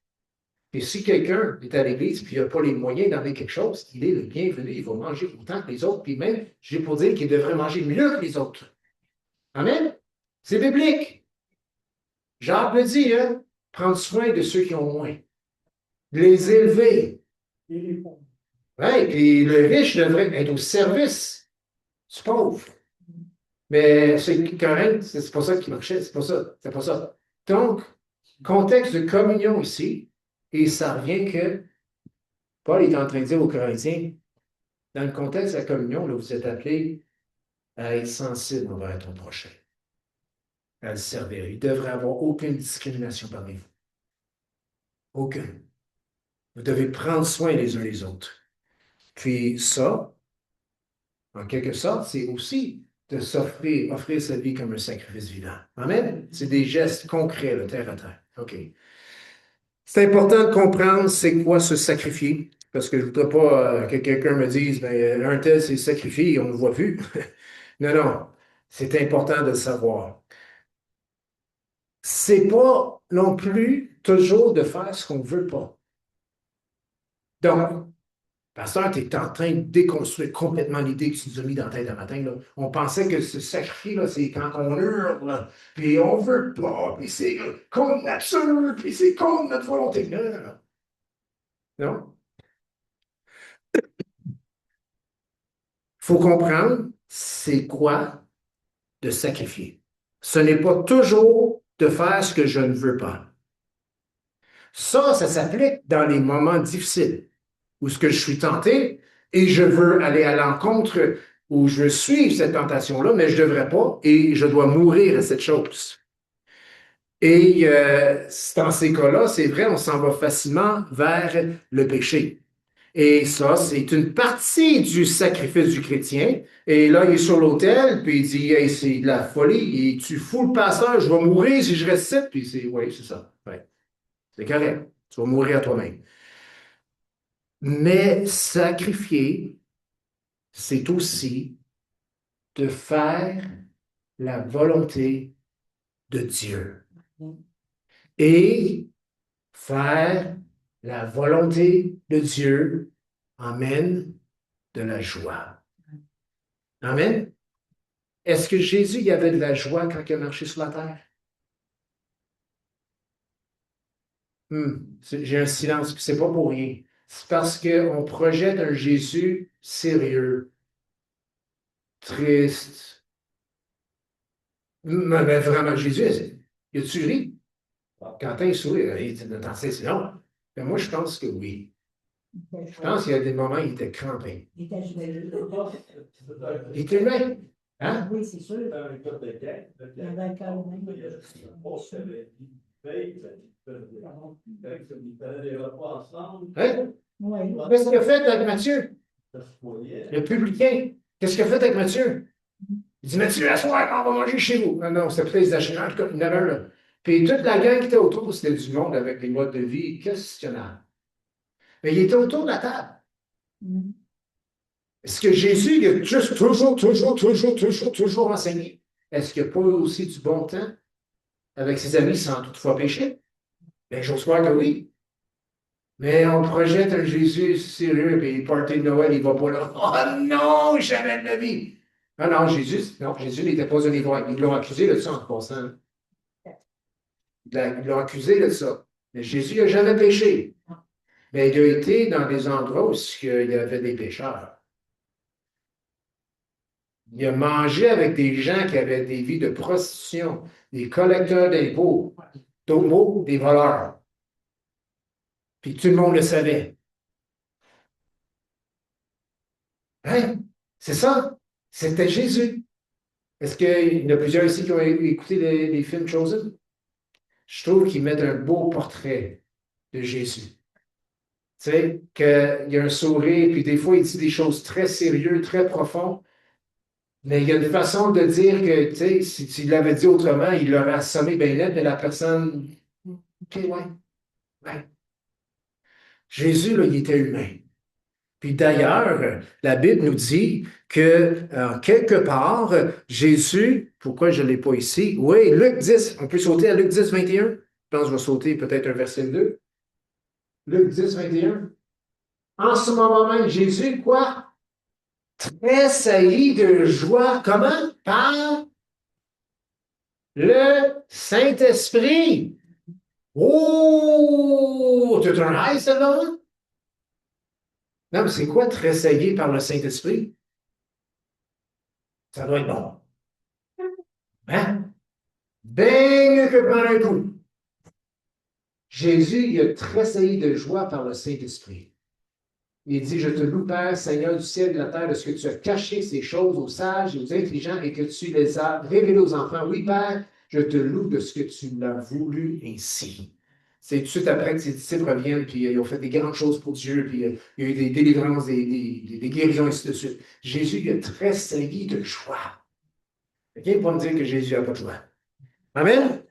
Et si quelqu'un est à l'église et il n'a pas les moyens d'amener quelque chose, il est le bienvenu, il va manger autant que les autres, puis même, j'ai pour dire qu'il devrait manger mieux que les autres. Amen? C'est biblique. Jacques le dit, hein? Prendre soin de ceux qui ont moins. Les élever. Et les pauvres. Oui, puis le riche devrait être au service du pauvre. Mais c'est correct, c'est pas ça qui marchait, c'est pas ça, c'est pas ça. Donc, contexte de communion ici, et ça revient que Paul est en train de dire aux Corinthiens, dans le contexte de la communion, là, vous êtes appelés à être sensible envers ton prochain, à le servir. Il ne devrait y avoir aucune discrimination parmi vous. Aucune. Vous devez prendre soin les uns des autres. Puis ça, en quelque sorte, c'est aussi de offrir sa vie comme un sacrifice vivant. Amen? C'est des gestes concrets, là, terre à terre. OK. C'est important de comprendre c'est quoi se sacrifier, parce que je ne voudrais pas que quelqu'un me dise, ben, un tel s'est sacrifié et on ne le voit plus. Non, non. C'est important de le savoir. C'est pas non plus toujours de faire ce qu'on ne veut pas. Donc, pasteur, tu es en train de déconstruire complètement l'idée que tu nous as mis dans la tête un matin. Là. On pensait que se sacrifier, là, c'est quand on hurle, là, puis on veut pas, puis c'est contre nature, puis c'est contre notre volonté. Non, non, non. Non. Il faut comprendre c'est quoi de sacrifier. Ce n'est pas toujours de faire ce que je ne veux pas. Ça s'applique dans les moments difficiles où ce que je suis tenté et je veux aller à l'encontre où je veux suivre cette tentation-là, mais je ne devrais pas et je dois mourir à cette chose. Et dans ces cas-là, c'est vrai, on s'en va facilement vers le péché. Et ça, c'est une partie du sacrifice du chrétien. Et là, il est sur l'autel, puis il dit, hey, c'est de la folie, et tu fous le pasteur, je vais mourir si je reste ici. Puis c'est, oui, c'est ça. Ouais. C'est correct. Tu vas mourir à toi-même. Mais sacrifier, c'est aussi de faire la volonté de Dieu. Et faire la volonté de Dieu amène de la joie. Amen. Est-ce que Jésus y avait de la joie quand il a marché sur la terre? J'ai un silence, puis c'est pas pour rien. C'est parce qu'on projette un Jésus sérieux, triste. Mais vraiment, Jésus, il a-tu ri? Quand il sourit, il dit, non, c'est non. Mais moi, je pense que oui. Je pense qu'il y a des moments où il était crampé. Il était joyeux. Il était humain. Hein? Oui, c'est sûr. Il Il avait un cœur humain. Hein? Oui. Qu'est-ce qu'il a fait avec Matthieu? Le publicain. Qu'est-ce qu'il a fait avec Matthieu? Il dit, Matthieu, à soir, on va manger chez vous. Non, non, c'était peut-être des achats, en tout cas, il y en avait un là. Puis toute la gang qui était autour, c'était du monde avec des modes de vie questionnables. Mais il était autour de la table. Est-ce que Jésus, il a juste toujours enseigné? Est-ce qu'il n'a pas eu aussi du bon temps avec ses amis sans toutefois pécher? Bien, j'ose croire que oui. Mais on projette un Jésus sérieux, puis il partait de Noël, il ne va pas là. Oh non, jamais de la vie! Non, Jésus n'était pas un ivrogne. Ils l'ont accusé de ça en passant. Ils l'ont accusé de ça. Mais Jésus n'a jamais péché. Mais il a été dans des endroits où il y avait des pécheurs. Il a mangé avec des gens qui avaient des vies de prostitution, des collecteurs d'impôts, d'autres mots, des voleurs. Puis tout le monde le savait. Hein? C'est ça. C'était Jésus. Est-ce qu'il y en a plusieurs ici qui ont écouté les films Chosen? Je trouve qu'ils mettent un beau portrait de Jésus. Tu sais, qu'il y a un sourire, puis des fois, il dit des choses très sérieuses, très profondes. Mais il y a une façon de dire que, tu sais, si tu l'avais dit autrement, il l'aurait assommé bien net, mais la personne. OK, ouais. Jésus, là, il était humain. Puis d'ailleurs, la Bible nous dit que, quelque part, Jésus, pourquoi je ne l'ai pas ici? Oui, Luc 10, on peut sauter à Luc 10, 21. Je pense que je vais sauter peut-être un verset 2. Luc 10, 21. En ce moment même, Jésus, quoi? Tressaillit de joie. Comment? Par le Saint-Esprit. Oh! Tu as un high, celle-là? Non, mais c'est quoi tressaillir par le Saint-Esprit? Ça doit être bon. Hein? Bien mieux que prendre un coup. Jésus, il a tressailli de joie par le Saint-Esprit. Il dit, je te loue, Père, Seigneur du ciel et de la terre, de ce que tu as caché ces choses aux sages et aux intelligents et que tu les as révélées aux enfants. Oui, Père, je te loue de ce que tu l'as voulu ainsi. C'est tout de suite après que ses disciples reviennent, puis ils ont fait des grandes choses pour Dieu, puis il y a eu des délivrances, des guérisons, ainsi de suite. Jésus, il a tressailli de joie. Quelqu'un ne peut me dire que Jésus n'a pas de joie. Amen?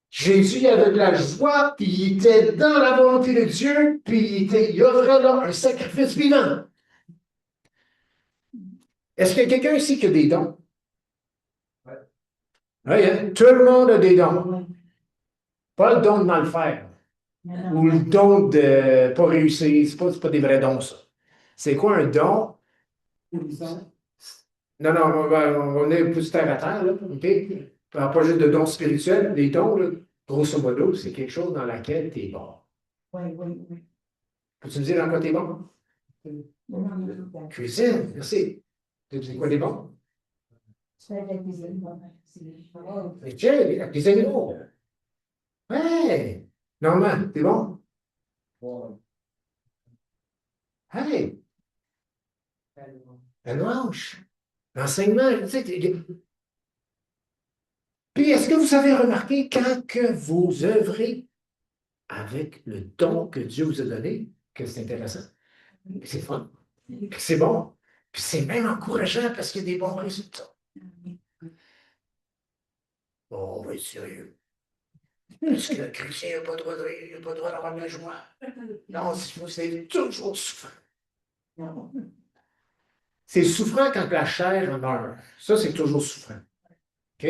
Jésus avait de la joie, puis il était dans la volonté de Dieu, puis il offrait là un sacrifice vivant. Est-ce qu'il y a quelqu'un ici qui a des dons? Oui, hein? Tout le monde a des dons. Pas le don de mal faire, ou le don de ne pas réussir. C'est pas des vrais dons, ça. C'est quoi un don? Non, on est plus terre à terre, là, OK? Pas juste de dons spirituels. Les dons, là, grosso modo, c'est quelque chose dans laquelle tu es bon. Oui. Peux-tu me dire dans quoi tu es bon? Cuisine, merci. Tu dis quoi des bons? Je fais la cuisine. Tiens, la cuisine est bon. Ouais! Normand, t'es bon? Hey! La louange. L'enseignement, tu sais. Puis, est-ce que vous avez remarqué quand que vous œuvrez avec le don que Dieu vous a donné, que c'est intéressant, que c'est fun, que c'est bon, puis c'est même encourageant parce qu'il y a des bons résultats. Bon, on va être sérieux. Parce que le chrétien n'a pas le droit d'avoir de la joie. Non, c'est toujours souffrant. C'est souffrant quand la chair meurt. Ça, c'est toujours souffrant. OK?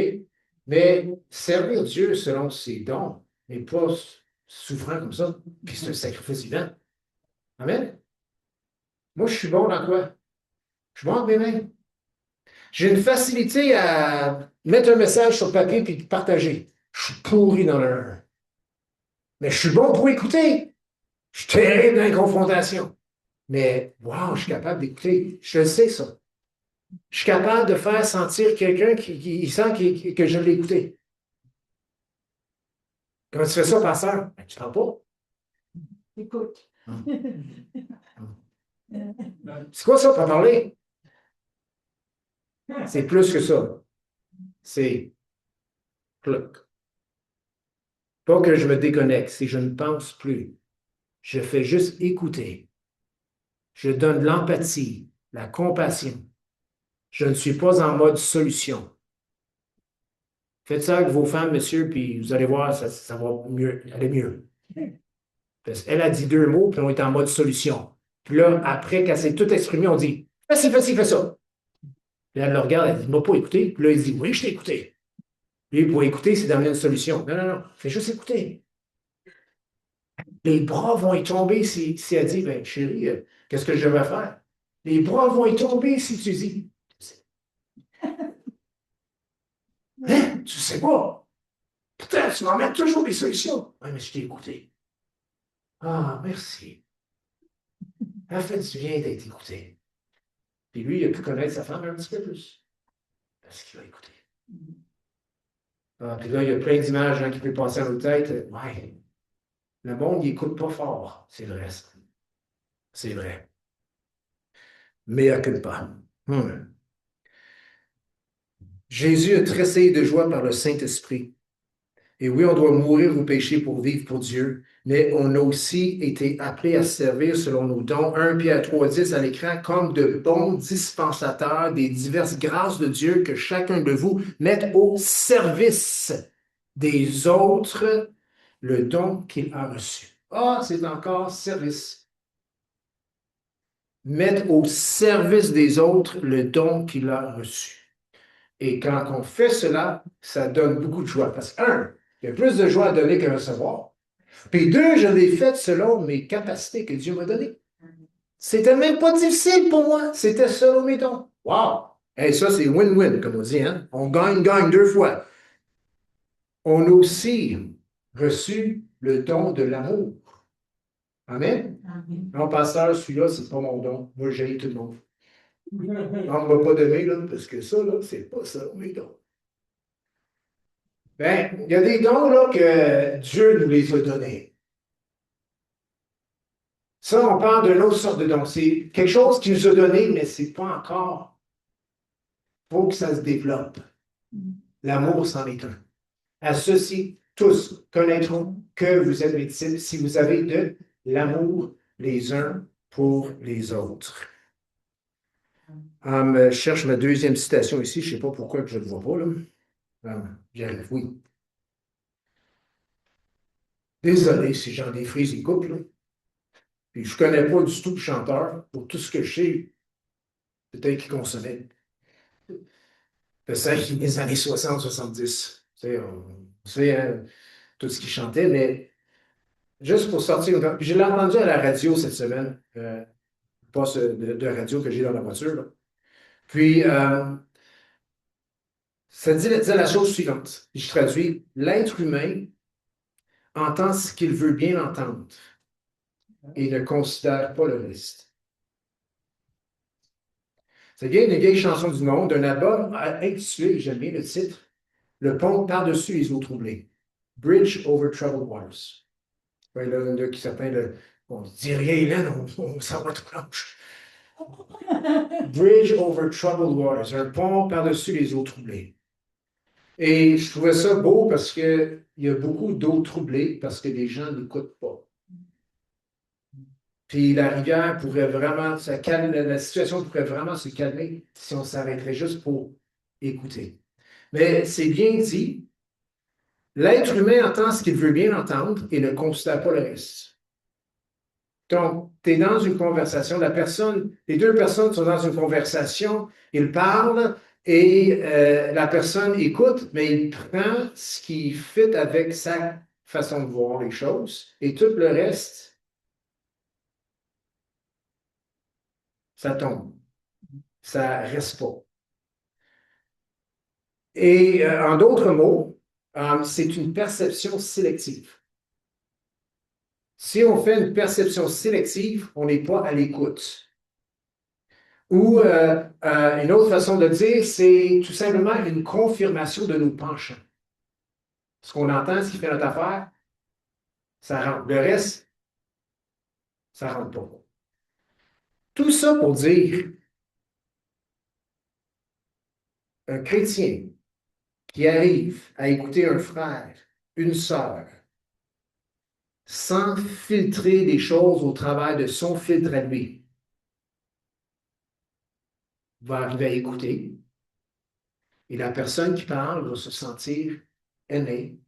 Mais servir Dieu selon ses dons n'est pas souffrant comme ça. Puis c'est un sacrifice vivant. Amen? Moi, je suis bon dans quoi? Je suis bon avec mes mains. J'ai une facilité à mettre un message sur papier puis de partager. Je suis pourri dans le. Mais je suis bon pour écouter. Je suis terrible dans les confrontations. Mais, wow, je suis capable d'écouter. Je le sais, ça. Je suis capable de faire sentir quelqu'un qui sent que je l'ai écouté. Comment tu fais ça, pasteur? Ben, tu ne parles pas. Écoute. C'est quoi ça, pas parler? C'est plus que ça. C'est cluc. Pas que je me déconnecte, c'est que je ne pense plus. Je fais juste écouter. Je donne l'empathie, la compassion. Je ne suis pas en mode solution. Faites ça avec vos femmes, monsieur, puis vous allez voir, ça va mieux, aller mieux. Parce qu'elle a dit 2 mots, puis on est en mode solution. Puis là, après qu'elle s'est tout exprimée, on dit fais ci, fais ça. Puis elle le regarde, elle dit, il ne m'a pas écouté. Puis là, il dit, oui, je t'ai écouté. Lui, pour écouter, c'est d'amener une solution. Non, fais juste écouter. Les bras vont y tomber si elle dit, ben, chérie, qu'est-ce que je vais faire? Les bras vont y tomber si tu dis. Hein? Tu sais pas. Peut-être, tu m'emmènes toujours des solutions. Oui, mais je t'ai écouté. Ah, merci. Ça fait du bien d'être écouté. Puis lui, il a pu connaître sa femme un petit peu plus. Parce qu'il a écouté. Ah, puis là, il y a plein d'images qui peuvent passer dans nos têtes. Ouais, le monde, il n'écoute pas fort. C'est vrai, ça. C'est vrai. Mais il n'écoute pas. Jésus a tressailli de joie par le Saint-Esprit. Et oui, on doit mourir au péché pour vivre pour Dieu, mais on a aussi été appelés à servir selon nos dons, 1 Pierre 3,10 à l'écran, comme de bons dispensateurs des diverses grâces de Dieu que chacun de vous mette au service des autres le don qu'il a reçu. Ah, c'est encore service. Mettre au service des autres le don qu'il a reçu. Et quand on fait cela, ça donne beaucoup de joie. Parce que, un, il y a plus de joie à donner qu'à recevoir. Puis deux, je l'ai fait selon mes capacités que Dieu m'a données. C'était même pas difficile pour moi. C'était selon mes dons. Wow! Et ça, c'est win-win, comme on dit, hein? On gagne deux fois. On a aussi reçu le don de l'amour. Amen? Non, pasteur, celui-là, c'est pas mon don. Moi, j'ai tout le monde. On ne m'a pas donné, là, parce que ça, là, c'est pas ça, mes dons. Ben, il y a des dons, là, que Dieu nous les a donnés. Ça, on parle d'une autre sorte de don. C'est quelque chose qu'il nous a donné, mais c'est pas encore. Il faut que ça se développe. L'amour, c'en est un. À ceci, tous connaîtront que vous êtes mes disciples si vous avez de l'amour les uns pour les autres. Je cherche ma deuxième citation ici. Je ne sais pas pourquoi je ne le vois pas, là. J'arrive, oui. Désolé si j'en défrise les couples, là. Puis je ne connais pas du tout le chanteur. Pour tout ce que je sais, peut-être qu'il consommait. Peut-être des années 60-70. On sait tout ce qu'il chantait, mais juste pour sortir. Puis je l'ai entendu à la radio cette semaine, poste de radio que j'ai dans la voiture, là. Puis, ça dit la chose suivante. Je traduis, l'être humain entend ce qu'il veut bien entendre et ne considère pas le reste. Ça vient d'une vieille chanson du monde, d'un album intitulé, j'aime bien le titre, Le pont par-dessus les eaux troublées. Bridge over troubled waters. Ouais, là, qui s'appelle, on ne dit rien, Hélène, on s'en va tout blanche. Bridge over troubled waters, un pont par-dessus les eaux troublées. Et je trouvais ça beau parce qu'il y a beaucoup d'eau troublée parce que les gens n'écoutent pas. Puis la rivière pourrait vraiment, la situation pourrait vraiment se calmer si on s'arrêterait juste pour écouter. Mais c'est bien dit, l'être humain entend ce qu'il veut bien entendre et ne considère pas le reste. Donc, tu es dans une conversation, les deux personnes sont dans une conversation, ils parlent et la personne écoute, mais il prend ce qui fit avec sa façon de voir les choses et tout le reste, ça tombe. Ça ne reste pas. Et en d'autres mots, c'est une perception sélective. Si on fait une perception sélective, on n'est pas à l'écoute. Ou une autre façon de dire, c'est tout simplement une confirmation de nos penchants. Ce qu'on entend, ce qui fait notre affaire, ça rentre. Le reste, ça ne rentre pas. Tout ça pour dire, un chrétien qui arrive à écouter un frère, une sœur, sans filtrer des choses au travers de son filtre à lui, va arriver à écouter. Et la personne qui parle va se sentir aimée,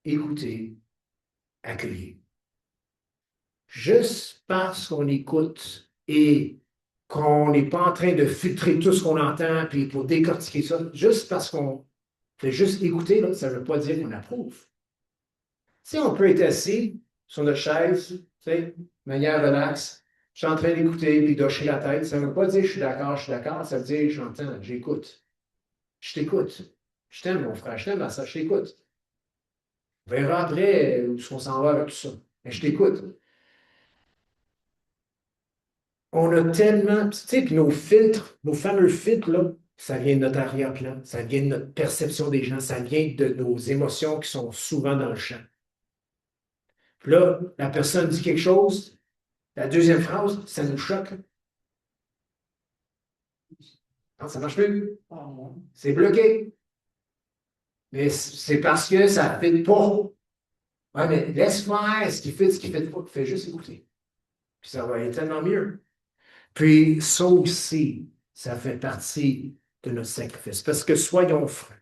écoutée, accueillie. Juste parce qu'on écoute et qu'on n'est pas en train de filtrer tout ce qu'on entend puis pour décortiquer ça, juste parce qu'on fait juste écouter, là, ça ne veut pas dire qu'on approuve. Si on peut être assis sur notre chaise, tu sais, de manière relaxe, je suis en train d'écouter puis d'hocher la tête, ça ne veut pas dire je suis d'accord, ça veut dire j'entends, j'écoute. Je t'écoute. Je t'aime, mon frère, je t'aime, ça, je t'écoute. On verra après où on s'en va avec tout ça. Mais je t'écoute. On a tellement, tu sais, puis nos filtres, nos fameux filtres, là, ça vient de notre arrière-plan, ça vient de notre perception des gens, ça vient de nos émotions qui sont souvent dans le champ. Puis là, la personne dit quelque chose, la deuxième phrase, ça nous choque. Non, ça ne marche plus. C'est bloqué. Mais c'est parce que ça ne fait pas. Ouais, mais laisse faire ce qui fait pas. Fais juste écouter. Puis ça va aller tellement mieux. Puis ça aussi, ça fait partie de notre sacrifice. Parce que soyons francs,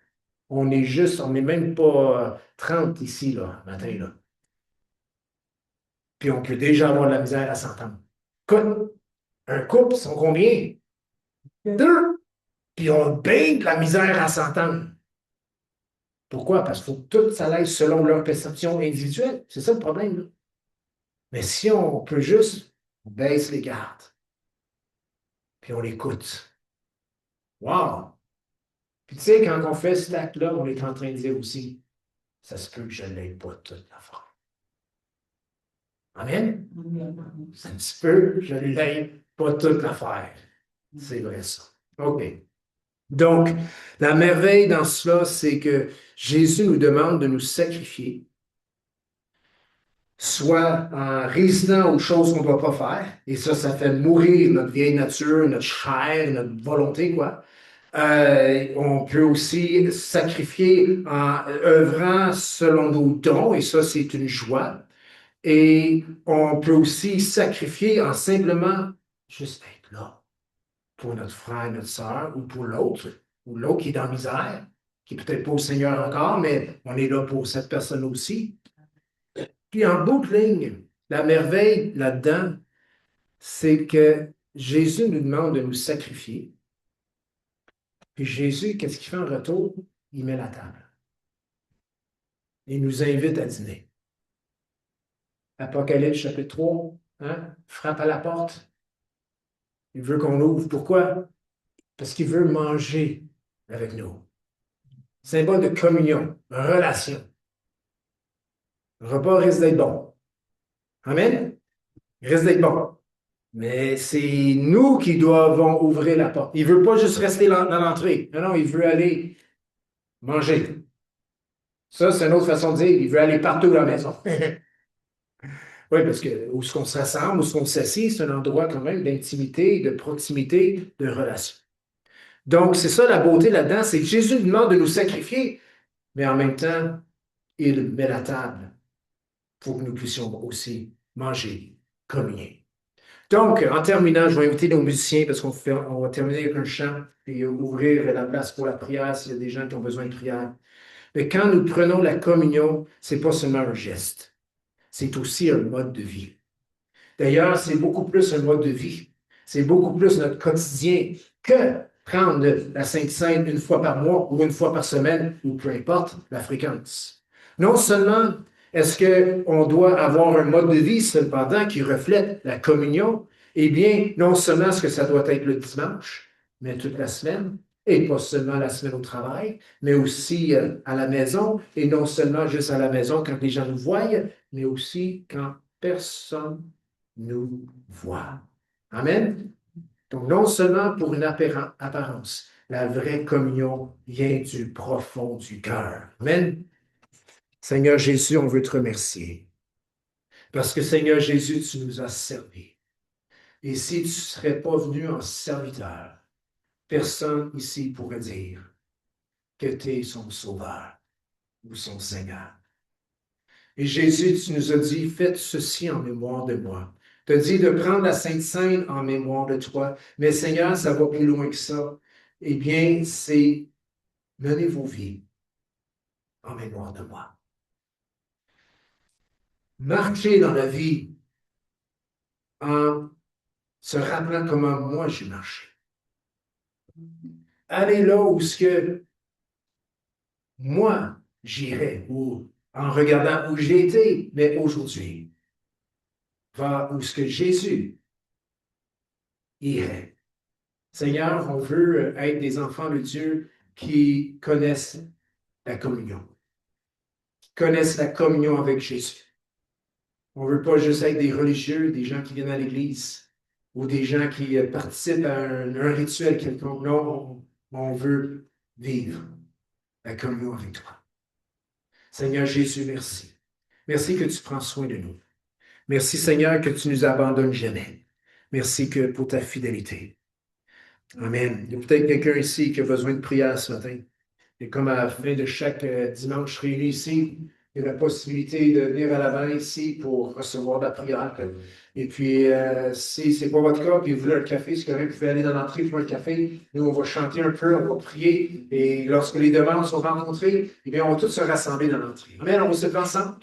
on n'est même pas 30 ici, là, matin, là. Puis on peut déjà avoir de la misère à s'entendre. Écoute, un couple, ils sont combien? Deux. Puis on a bien de la misère à s'entendre. Pourquoi? Parce qu'il faut que tout ça aille selon leur perception individuelle. C'est ça le problème, là. Mais si on peut juste, on baisse les gardes, puis on l'écoute. Wow! Puis tu sais, quand on fait cet acte-là, on est en train de dire aussi, ça se peut que je ne l'aide pas toute la fois. Amen? Ça se peut que je ne l'aide pas toute l'affaire. C'est vrai ça. OK. Donc, la merveille dans cela, c'est que Jésus nous demande de nous sacrifier, soit en résistant aux choses qu'on ne doit pas faire, et ça fait mourir notre vieille nature, notre chair, notre volonté, quoi. On peut aussi sacrifier en œuvrant selon nos dons, et ça, c'est une joie. Et on peut aussi sacrifier en simplement juste être là pour notre frère, notre sœur, ou l'autre qui est dans la misère, qui n'est peut-être pas au Seigneur encore, mais on est là pour cette personne aussi. Puis en bout de ligne, la merveille là-dedans, c'est que Jésus nous demande de nous sacrifier. Puis Jésus, qu'est-ce qu'il fait en retour? Il met la table. Il nous invite à dîner. Apocalypse chapitre 3, hein? Frappe à la porte. Il veut qu'on ouvre. Pourquoi? Parce qu'il veut manger avec nous. Symbole de communion, relation. Le repas risque d'être bon. Amen? Il risque d'être bon. Mais c'est nous qui devons ouvrir la porte. Il ne veut pas juste rester dans l'entrée. Non, il veut aller manger. Ça, c'est une autre façon de dire. Il veut aller partout dans la maison. Oui, parce que où est-ce qu'on se rassemble, où est-ce qu'on s'assied, c'est un endroit quand même d'intimité, de proximité, de relation. Donc, c'est ça la beauté là-dedans, c'est que Jésus nous demande de nous sacrifier, mais en même temps, il met la table pour que nous puissions aussi manger, communier. Donc, en terminant, je vais inviter nos musiciens parce on va terminer avec un chant et ouvrir la place pour la prière s'il y a des gens qui ont besoin de prière. Mais quand nous prenons la communion, c'est pas seulement un geste, c'est aussi un mode de vie. D'ailleurs, c'est beaucoup plus un mode de vie. C'est beaucoup plus notre quotidien que prendre la Sainte Seine une fois par mois ou une fois par semaine ou peu importe la fréquence. Non seulement est-ce qu'on doit avoir un mode de vie cependant qui reflète la communion, eh bien, non seulement est-ce que ça doit être le dimanche, mais toute la semaine, et pas seulement la semaine au travail, mais aussi à la maison, et non seulement juste à la maison quand les gens nous voient, mais aussi quand personne nous voit. Amen. Donc, non seulement pour une apparence, la vraie communion vient du profond du cœur. Amen. Seigneur Jésus, on veut te remercier. Parce que, Seigneur Jésus, tu nous as servi. Et si tu ne serais pas venu en serviteur, personne ici pourrait dire que tu es son sauveur ou son Seigneur. Et Jésus, tu nous as dit, faites ceci en mémoire de moi. Tu as dit de prendre la Sainte Seine en mémoire de toi. Mais Seigneur, ça va plus loin que ça. Eh bien, c'est menez vos vies en mémoire de moi. Marchez dans la vie en se rappelant comment moi j'ai marché. Allez là où ce que moi j'irai, ou en regardant où j'ai été, mais aujourd'hui, vers où ce que Jésus irait. Seigneur, on veut être des enfants de Dieu qui connaissent la communion, connaissent la communion avec Jésus. On ne veut pas juste être des religieux, des gens qui viennent à l'Église ou des gens qui participent à un rituel quelconque. Non, on veut vivre la communion avec toi. Seigneur Jésus, merci. Merci que tu prends soin de nous. Merci, Seigneur, que tu ne nous abandonnes jamais. Merci pour ta fidélité. Amen. Il y a peut-être quelqu'un ici qui a besoin de prière ce matin. Et comme à la fin de chaque dimanche réuni ici, il y a la possibilité de venir à l'avant ici pour recevoir la prière. Et puis, si ce n'est pas votre cas, puis vous voulez un café, c'est correct, vous pouvez aller dans l'entrée pour un café. Nous, on va chanter un peu, on va prier. Et lorsque les demandes sont rencontrées, eh bien, on va tous se rassembler dans l'entrée. Amen, on va se faire ensemble.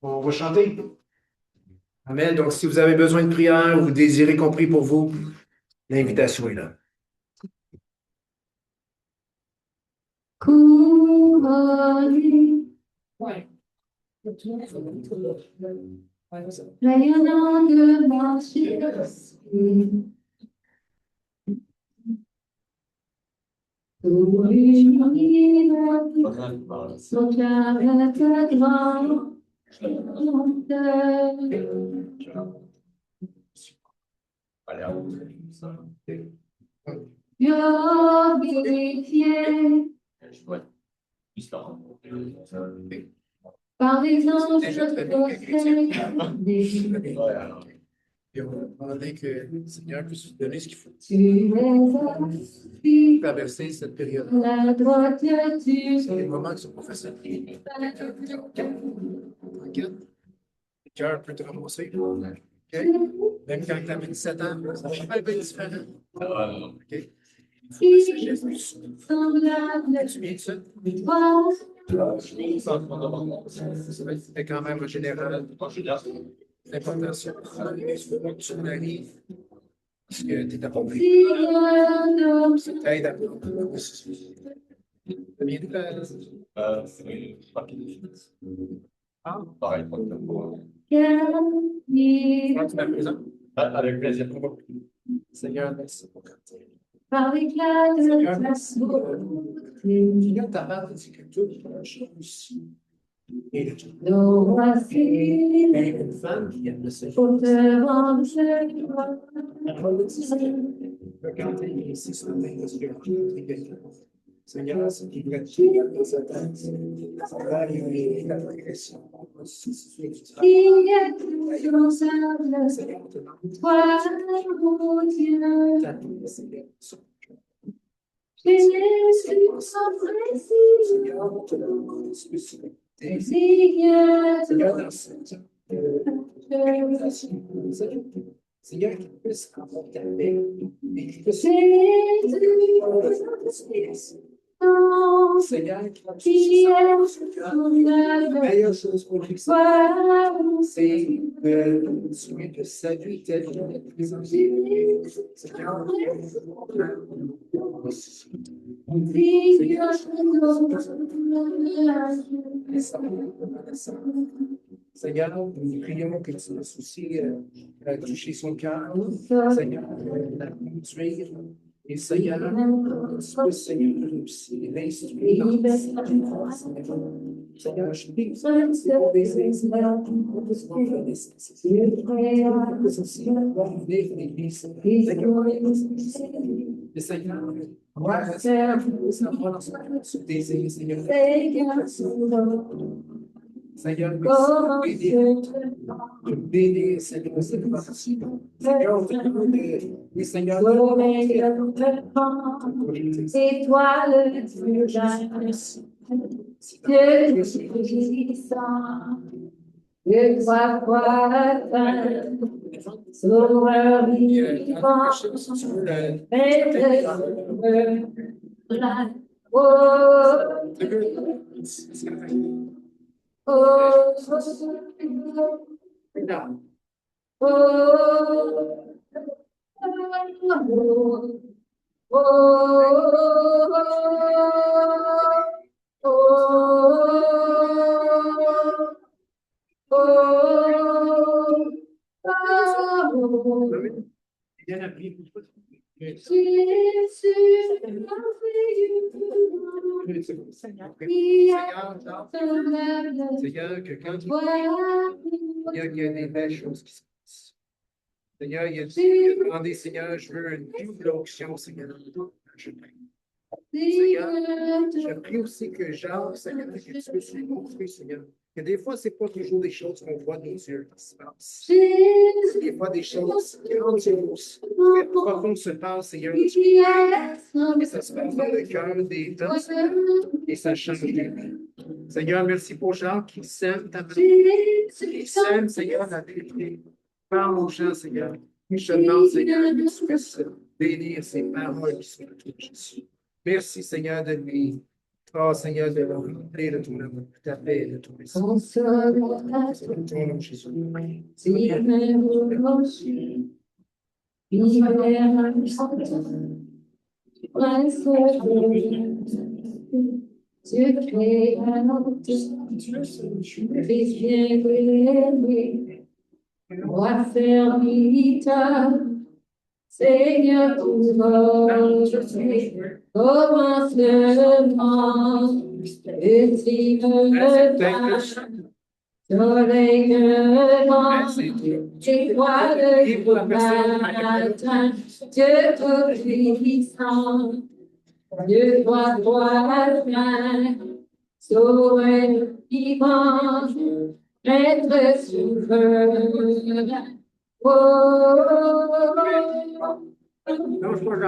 On va chanter. Amen. Donc, si vous avez besoin de prière ou vous désirez qu'on prie pour vous, l'invitation est là. Couronné, Ouais. rayonnant de marcher, tout l'univers son cœur est grand, Dieu glorifié par les anges Et on va demander que le Seigneur puisse vous donner ce qu'il faut. tu es Traverser cette période. la droite du C'est des moments qui sont pas faciles. Tranquille. Le cœur peut te ramasser. OK? Même quand tu as 27 ans, ça va pas être différent. OK? semblable Tu viens de ça? C'est quand même en général l'importation. Tu arrives parce que tu es accompli. Ça t'aide à bien de Pareil, pas de moi. Avec plaisir. Seigneur, merci pour quand par l'éclat de Seigneur, ta merci. beauté. Seigneur, ta parole dit que toute chose est de toi. Nous voici Mais une femme qui aime le Seigneur. pour te rendre gloire. La parole dit que quand elle est ici ce matin, parce que quelqu'un. Seigneur, c'est qui va tuer dans sa tête. Ça va arriver la progression. Qui est responsable, Seigneur, on te demande toi, mon Dieu. ta paix, Seigneur. Jésus, sans précis, Seigneur, on te demande spécificité. Seigneur, Seigneur, dans cette Seigneur, qu'il puisse avoir ta paix et qu'il puisse Seigneur, qu'il qui est la responsable, meilleure chose pour lui, toi, mon c'est de souhaiter de salut tel qu'il est présenté. Seigneur, Seigneur, nous prions que tu nous soucies toucher son cœur. Seigneur, la conduire. Et Seigneur, tu peux, Seigneur, aussi l'instruire. Seigneur, je prie pour des exemples, pour besoin de nécessité. Pour aussi venir l'église. Seigneur, le Seigneur, moi, savoir dans ce désir, Seigneur. Seigneur, merci. Je bénis, Seigneur, cette partie. Seigneur, on te demande, oui, Seigneur, étoile du Dieu puissant, de toi sauveur vivant, Il y en a pris. Jésus, merveilleux, Seigneur, qui a Seigneur, Seigneur, que quand il y a des belles choses qui se passent. Seigneur, il a demandé, Seigneur, je veux une double onction, Seigneur. Je prie. Seigneur, je prie aussi que Jacques, Seigneur, que tu puisses lui montrer, Seigneur, que des fois, ce n'est pas toujours des choses qu'on voit de nos yeux qui se passent. Des fois, des choses grandioses, très profondes se passent, Seigneur. Et ça se passe dans le cœur des gens, et ça change les vies. Seigneur, merci pour Jacques qui sème ta main, qui sème, Seigneur, la vérité. Parle aux gens, Seigneur. Je te demande, Seigneur, que tu puisses bénir ces paroles qui sont de toi, Jésus. Merci, Seigneur, de lui. Oh, Seigneur, de le remplir de ton amour, de ta paix, de ton esprit. Dans ton nom, Jésus. Roi serviteur, Seigneur, tout votre commencement, ultime soleil levant, étoile du matin, Dieu tout-puissant, Dieu droit, sauveur vivant, Maître souverain. Oh, Non, je crois que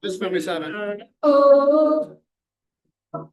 juste fermer ça avant. oh, oh.